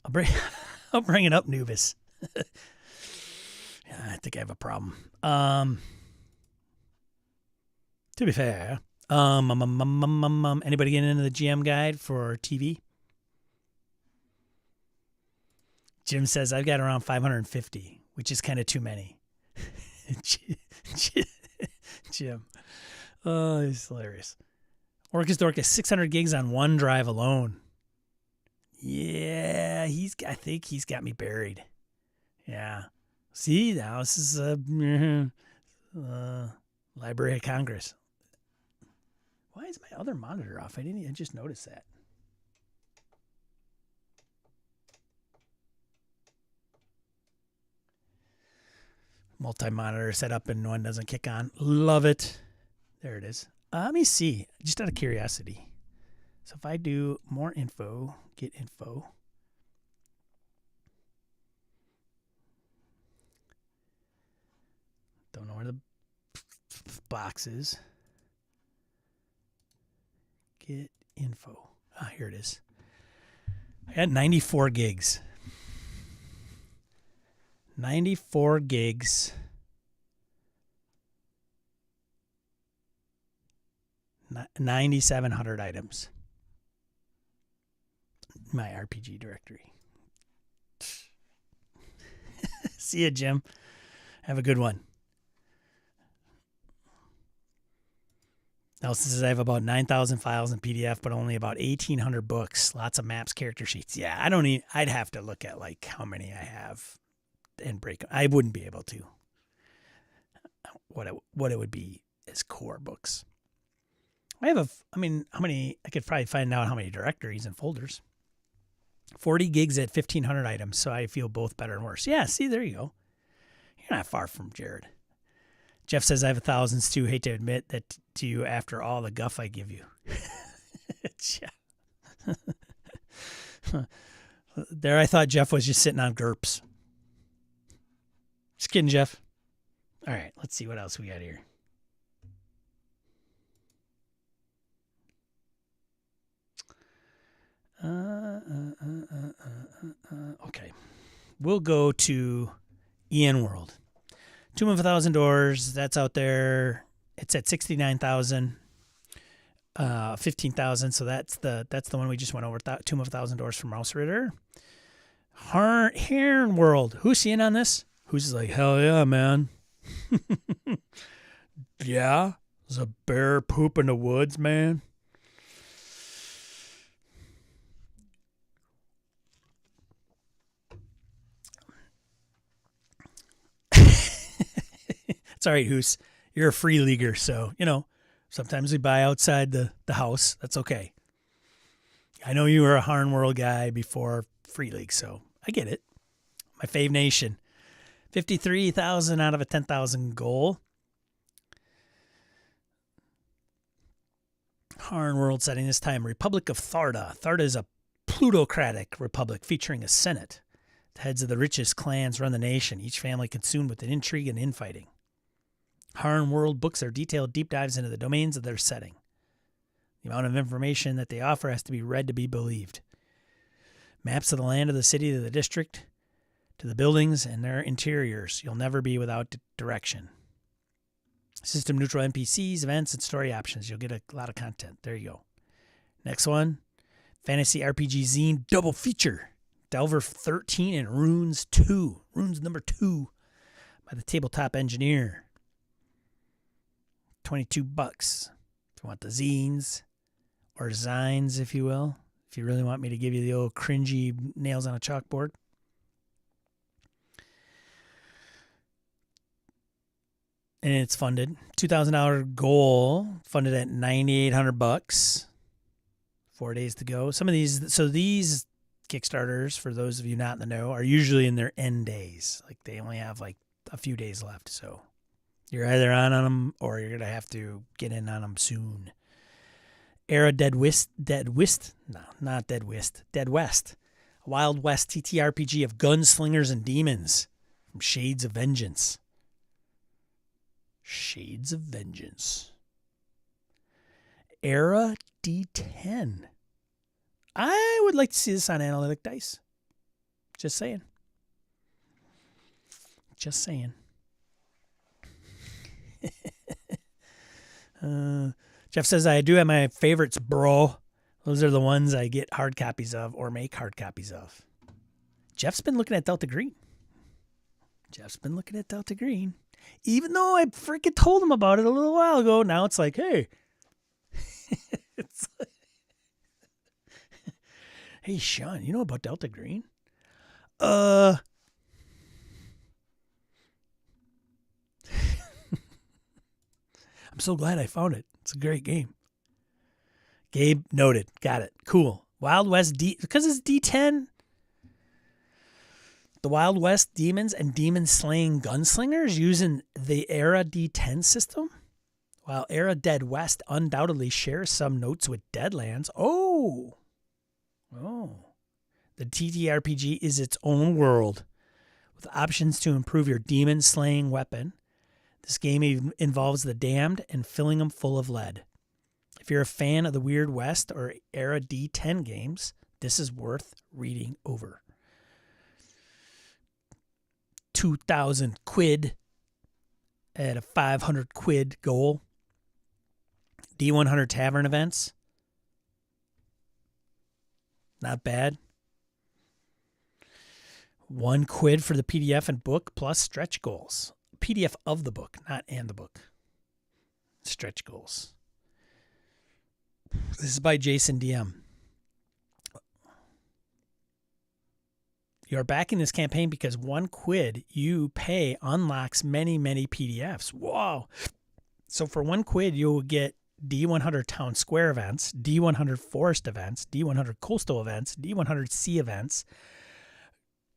I'll bring it up, Nubis. Yeah, I think I have a problem. To be fair, anybody getting into the GM guide for TV? Jim says I've got around 550, which is kind of too many. Jim. Oh, he's hilarious. Orcus Dorcas, 600 gigs on OneDrive alone. Yeah, I think he's got me buried. Yeah. See, now this is Library of Congress. Why is my other monitor off? I just noticed that. Multi-monitor set up and one doesn't kick on. Love it. There it is. Let me see, just out of curiosity. So if I do more info, get info. Don't know where the box is. Get info. Ah, here it is. I got 94 gigs. 94 gigs. 9,700 items. My RPG directory. See ya, Jim. Have a good one. Nelson says I have about 9,000 files in PDF, but only about 1,800 books. Lots of maps, character sheets. Yeah, I'd have to look at like how many I have and break them. I wouldn't be able to. What it would be as core books. I could probably find out how many directories and folders. 40 gigs at 1,500 items, so I feel both better and worse. Yeah, see, there you go. You're not far from Jared. Jeff says I have 1,000s too. Hate to admit that to you after all the guff I give you. There, I thought Jeff was just sitting on GURPS. Just kidding, Jeff. All right, let's see what else we got here. Okay. We'll go to Ian World. Tomb of 1,000 Doors, that's out there. It's at 69,000. 15,000, so that's the one we just went over. Tomb of 1,000 Doors from Mouse Ritter. Heron World. Who's in on this? Who's like, hell yeah, man. Yeah? There's a bear poop in the woods, man. It's all right, Hoos. You're a free leaguer, so, sometimes we buy outside the house. That's okay. I know you were a Harn World guy before Free League, so I get it. My fave nation. 53,000 out of a 10,000 goal. Harn World setting this time. Republic of Tharda. Tharda is a plutocratic republic featuring a senate. The heads of the richest clans run the nation, each family consumed with an intrigue and infighting. Harn World books are detailed deep dives into the domains of their setting. The amount of information that they offer has to be read to be believed. Maps of the land, of the city, to the district, to the buildings and their interiors. You'll never be without direction. System neutral NPCs, events, and story options. You'll get a lot of content. There you go. Next one, Fantasy RPG Zine Double Feature. Delver 13 and Runes 2. Runes number 2 by the Tabletop Engineer. $22 if you want the zines, or zines, if you will. If you really want me to give you the old cringy nails on a chalkboard. And it's funded. $2,000 goal, funded at $9,800. 4 days to go. Some of these, so these Kickstarters, for those of you not in the know, are usually in their end days. Like they only have like a few days left. So you're either on them or you're going to have to get in on them soon. Era Dead West. No, not Dead West. Dead West. A Wild West TTRPG of gunslingers and demons from Shades of Vengeance. Shades of Vengeance. Era D10. I would like to see this on Analytic Dice. Just saying. Just saying. Jeff says, I do have my favorites, bro. Those are the ones I get hard copies of or make hard copies of. Jeff's been looking at Delta Green. Even though I freaking told him about it a little while ago, now it's like, hey. It's like, hey, Sean, you know about Delta Green? I'm so glad I found it. It's a great game. Gabe, noted. Got it. Cool. Wild West because it's D10. The Wild West demons and demon-slaying gunslingers using the Era D10 system, while Era Dead West undoubtedly shares some notes with Deadlands. Oh. The TTRPG is its own world, with options to improve your demon-slaying weapon. This game involves the damned and filling them full of lead. If you're a fan of the Weird West or Era D10 games, this is worth reading over. 2,000 quid at a 500 quid goal. D100 Tavern events. Not bad. 1 quid for the PDF and book plus stretch goals. PDF of the book, not and the book. Stretch goals. This is by Jason DM. You're backing this campaign because 1 quid you pay unlocks many, many PDFs. Whoa. So for 1 quid, you'll get D100 Town Square events, D100 Forest events, D100 Coastal events, D100 Sea events,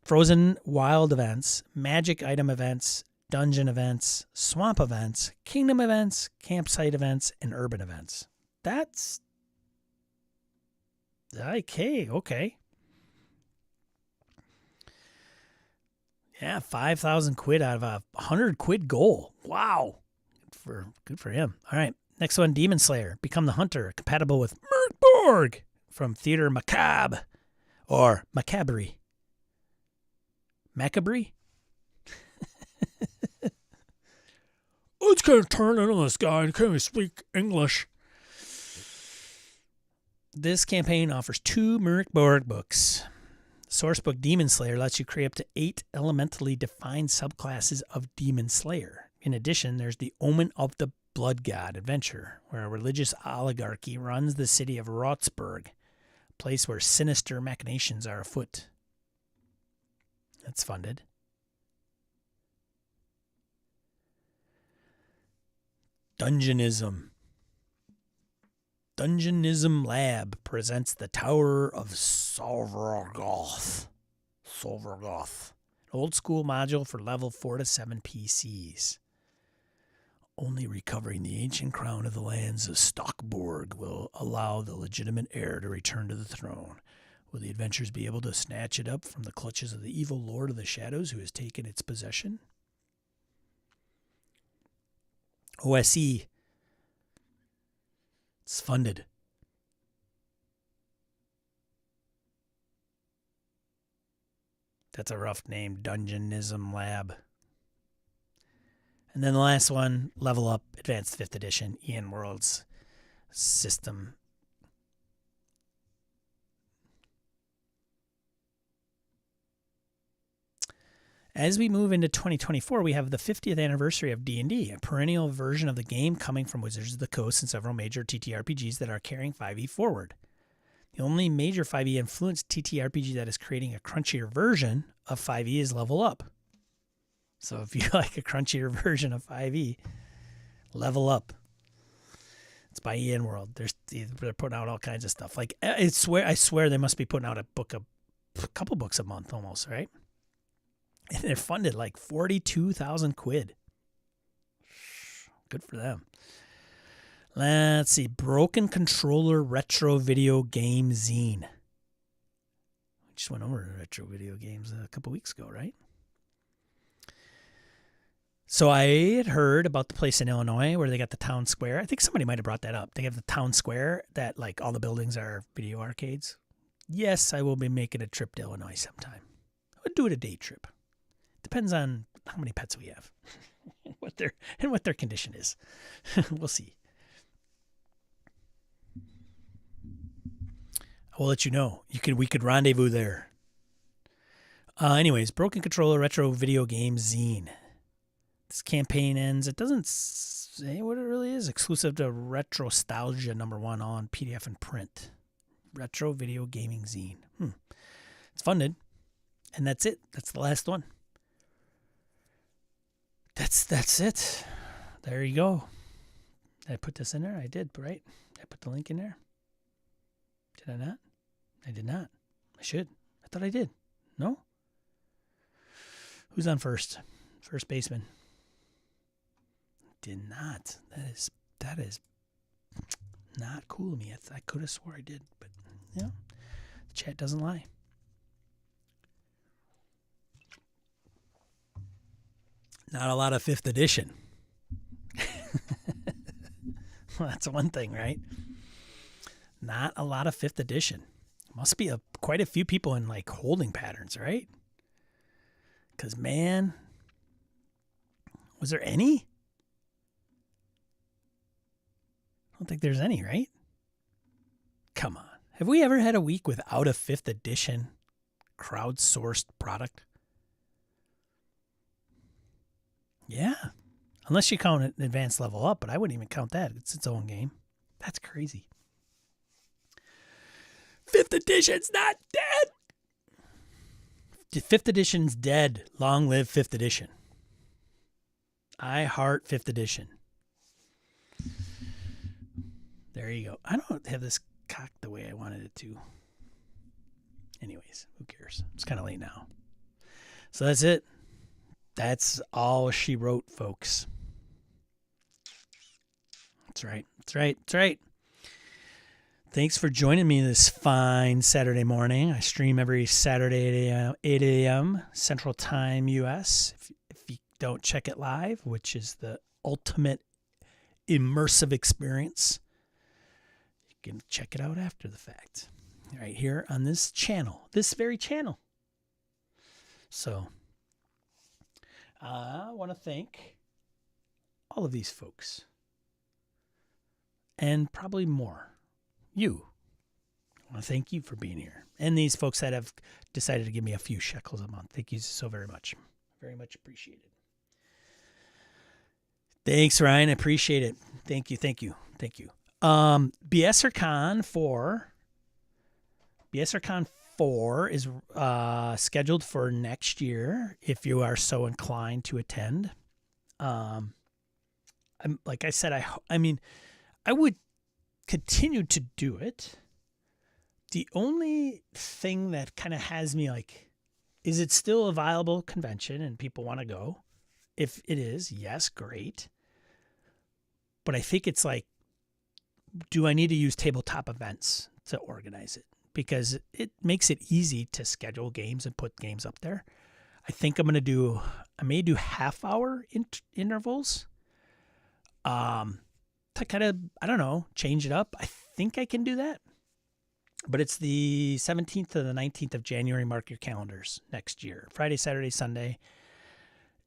Frozen Wild events, Magic Item events, Dungeon events, Swamp events, Kingdom events, Campsite events, and Urban events. That's okay. Yeah, 5,000 quid out of a 100 quid goal. Wow. Good for him. All right. Next one, Demon Slayer. Become the Hunter, compatible with Merkborg from Theater Macabre or Macabre. Macabre? Let's kind of turn in on this guy and kind of speak English. This campaign offers 2 Merkborg books. Sourcebook Demon Slayer lets you create up to 8 elementally defined subclasses of Demon Slayer. In addition, there's the Omen of the Blood God adventure, where a religious oligarchy runs the city of Rotsburg, a place where sinister machinations are afoot. That's funded. Dungeonism. Dungeonism Lab presents the Tower of Solvergoth. An old school module for level 4 to 7 PCs. Only recovering the ancient crown of the lands of Stockborg will allow the legitimate heir to return to the throne. Will the adventurers be able to snatch it up from the clutches of the evil Lord of the Shadows who has taken its possession? OSE. It's funded. That's a rough name, Dungeonism Lab. And then the last one, Level Up Advanced 5th Edition, Ian World's system. As we move into 2024, we have the 50th anniversary of D&D, a perennial version of the game coming from Wizards of the Coast and several major TTRPGs that are carrying 5e forward. The only major 5e influenced TTRPG that is creating a crunchier version of 5e is Level Up. So if you like a crunchier version of 5e, Level Up. It's by Ian World. They're putting out all kinds of stuff. Like I swear they must be putting out a couple books a month almost, right? And they're funded like 42,000 quid. Good for them. Let's see. Broken Controller Retro Video Game Zine. We just went over retro video games a couple weeks ago, right? So I had heard about the place in Illinois where they got the town square. I think somebody might have brought that up. They have the town square that like all the buildings are video arcades. Yes, I will be making a trip to Illinois sometime. I would do it a day trip. Depends on how many pets we have and what their condition is. We'll see. I will let you know. We could rendezvous there. Anyways, Broken Controller Retro Video Game Zine. This campaign ends. It doesn't say what it really is. Exclusive to Retrostalgia #1 on PDF and print. Retro Video Gaming Zine. It's funded. And that's it. That's the last one. That's it. There you go. Did I put this in there? I did, right? Did I put the link in there? Did I not? I did not. I should. I thought I did. No? Who's on first? First baseman. Did not. That is not cool of me. I could have swore I did, but yeah, the chat doesn't lie. Not a lot of 5th edition. Well, that's one thing, right? Not a lot of 5th edition. Must be quite a few people in like holding patterns, right? Because man, was there any? I don't think there's any, right? Come on. Have we ever had a week without a 5th edition crowdsourced product? Yeah. Unless you count an advanced Level Up, but I wouldn't even count that. It's its own game. That's crazy. 5th edition's not dead. 5th edition's dead. Long live 5th edition. I heart 5th edition. There you go. I don't have this cocked the way I wanted it to. Anyways, who cares? It's kind of late now. So that's it. That's all she wrote, folks. That's right. That's right. That's right. Thanks for joining me this fine Saturday morning. I stream every Saturday at 8 a.m. Central Time, U.S. If you don't check it live, which is the ultimate immersive experience, you can check it out after the fact. Right here on this channel, this very channel. So I want to thank all of these folks and probably more. You. I want to thank you for being here. And these folks that have decided to give me a few shekels a month. Thank you so very much. Very much appreciated. Thanks, Ryan. I appreciate it. Thank you. Thank you. Thank you. BSRCon 4 is scheduled for next year if you are so inclined to attend. Like I said, I would continue to do it. The only thing that kind of has me like, is it still a viable convention and people want to go? If it is, yes, great. But I think it's like, do I need to use tabletop events to organize it? Because it makes it easy to schedule games and put games up there. I think I may do half-hour intervals to kind of, I don't know, change it up. I think I can do that. But it's the 17th to the 19th of January. Mark your calendars next year. Friday, Saturday, Sunday.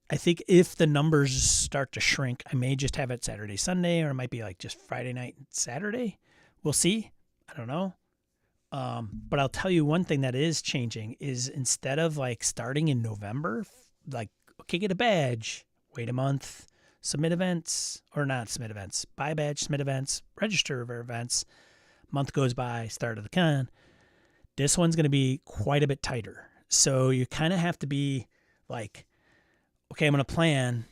I think if the numbers start to shrink, I may just have it Saturday, Sunday, or it might be like just Friday night and Saturday. We'll see. I don't know. But I'll tell you one thing that is changing is instead of like starting in November, like, okay, get a badge, wait a month, submit events, or not submit events, buy a badge, submit events, register for events. Month goes by, start of the con. This one's going to be quite a bit tighter. So you kind of have to be like, okay, I'm going to plan,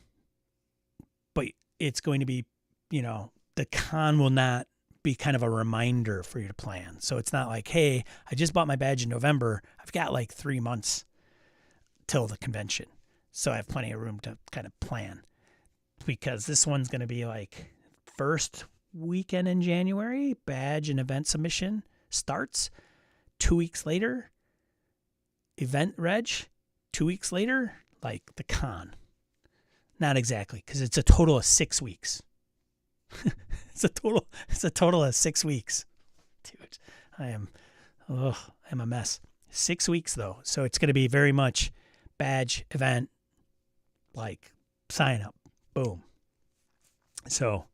but it's going to be, the con will not be kind of a reminder for you to plan. So it's not like, hey, I just bought my badge in November. I've got like 3 months till the convention. So I have plenty of room to kind of plan, because this one's going to be like first weekend in January, badge and event submission starts. 2 weeks later, event reg. 2 weeks later, like the con. Not exactly, because it's a total of 6 weeks. It's a total of 6 weeks. Dude, I'm a mess. 6 weeks though. So it's going to be very much badge, event, like sign up, boom. So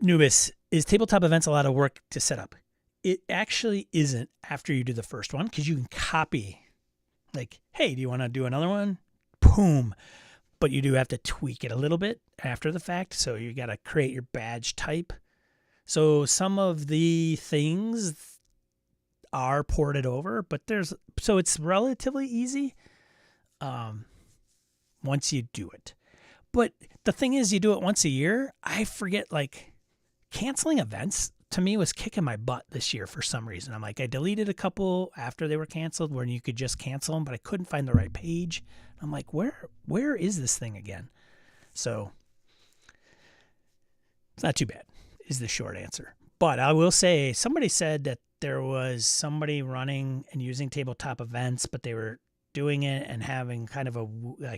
Nubis, is tabletop events a lot of work to set up? It actually isn't after you do the first one, because you can copy, like, hey, do you want to do another one? Boom. But you do have to tweak it a little bit after the fact. So you got to create your badge type. So some of the things are ported over, but so it's relatively easy once you do it. But the thing is, you do it once a year. I forget, like, canceling events to me was kicking my butt this year for some reason. I'm like, I deleted a couple after they were canceled where you could just cancel them, but I couldn't find the right page. I'm like, where is this thing again? So it's not too bad is the short answer. But I will say, somebody said that there was somebody running and using tabletop events, but they were doing it and having kind of a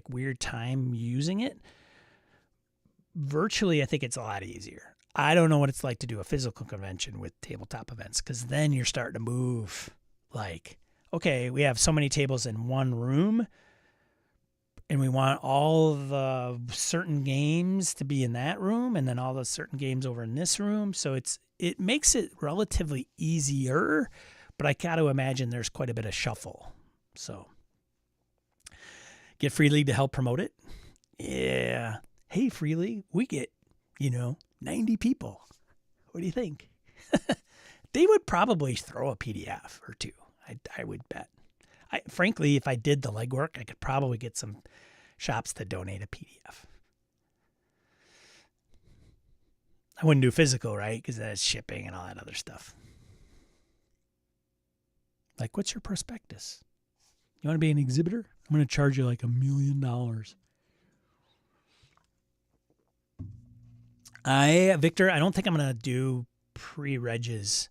weird time using it. Virtually, I think it's a lot easier. I don't know what it's like to do a physical convention with tabletop events, because then you're starting to move like, okay, we have so many tables in one room and we want all the certain games to be in that room and then all the certain games over in this room. So it makes it relatively easier, but I got to imagine there's quite a bit of shuffle. So get Free League to help promote it. Yeah. Hey, Free League, we get, 90 people. What do you think? They would probably throw a PDF or two. I would bet. Frankly, if I did the legwork, I could probably get some shops to donate a PDF. I wouldn't do physical, right? Because that's shipping and all that other stuff. Like, what's your prospectus? You want to be an exhibitor? I'm going to charge you like $1 million. Victor, I don't think I'm going to do pre-regs.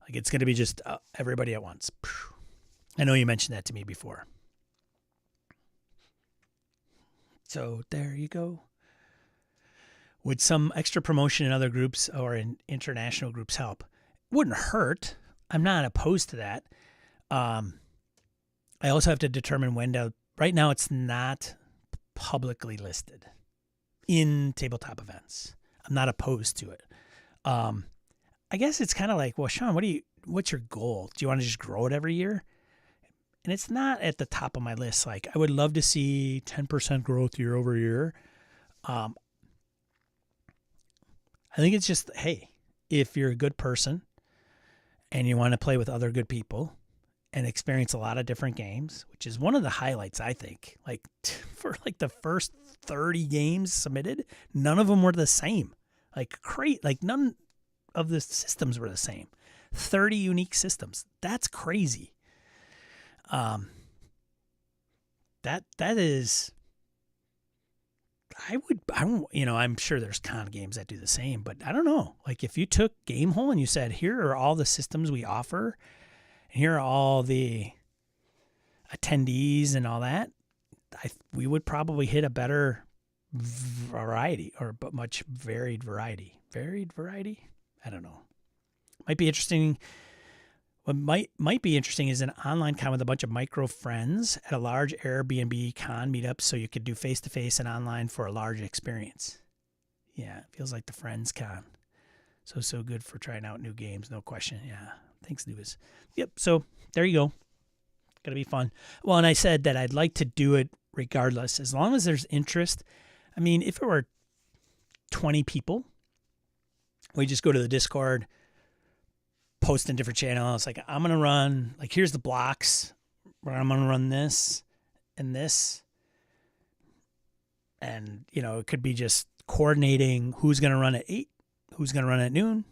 Like, it's going to be just everybody at once. I know you mentioned that to me before. So there you go. Would some extra promotion in other groups or in international groups help? Wouldn't hurt. I'm not opposed to that. I also have to determine when to. Right now, it's not publicly listed in tabletop events. I'm not opposed to it. I guess it's kind of like, well, Sean, what's your goal? Do you want to just grow it every year? And it's not at the top of my list. Like, I would love to see 10% growth year over year. I think it's just, hey, if you're a good person and you want to play with other good people and experience a lot of different games, which is one of the highlights, I think. Like, for like the first 30 games submitted, none of them were the same. Like, none of the systems were the same. 30 unique systems. That's crazy. That is, I'm sure there's con games that do the same, but I don't know. Like, if you took Gamehole and you said, here are all the systems we offer, and here are all the attendees and all that, we would probably hit a better variety, but much varied variety. Varied variety? I don't know. Might be interesting. What might be interesting is an online con with a bunch of micro friends at a large Airbnb con meetup, so you could do face-to-face and online for a large experience. Yeah, it feels like the Friends Con. So good for trying out new games, no question. Yeah, thanks, Nubis. Yep, so there you go. Going to be fun. Well, and I said that I'd like to do it regardless, as long as there's interest. I mean, if it were 20 people, we just go to the Discord, post in different channels. Like, I'm going to run, like, here's the blocks where I'm going to run this and this. And, you know, it could be just coordinating who's going to run at 8, who's going to run at noon,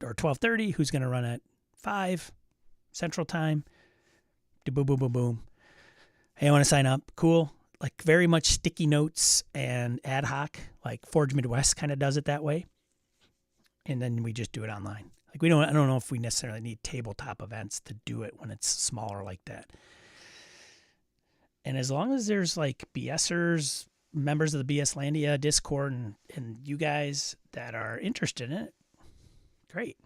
or 12:30, who's going to run at 5 Central Time. Boom, boom, boom, boom. Hey, I want to sign up. Cool. Like, very much sticky notes and ad hoc. Like Forge Midwest kind of does it that way. And then we just do it online. Like, I don't know if we necessarily need tabletop events to do it when it's smaller like that. And as long as there's like BSers, members of the BS Landia Discord, and you guys that are interested in it, great.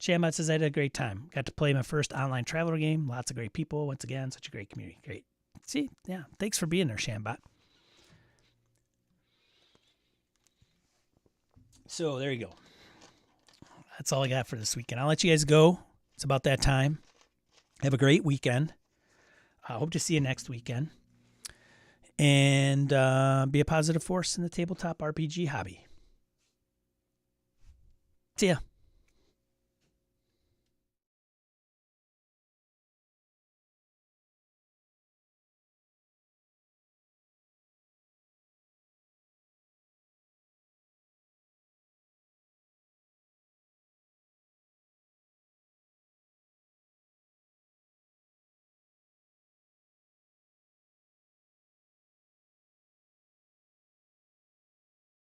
Shambot says I had a great time. Got to play my first online Traveler game. Lots of great people. Once again, such a great community. Great. See, yeah, thanks for being there, Shambot. So there you go. That's all I got for this weekend. I'll let you guys go. It's about that time. Have a great weekend. I hope to see you next weekend. And be a positive force in the tabletop RPG hobby. See ya.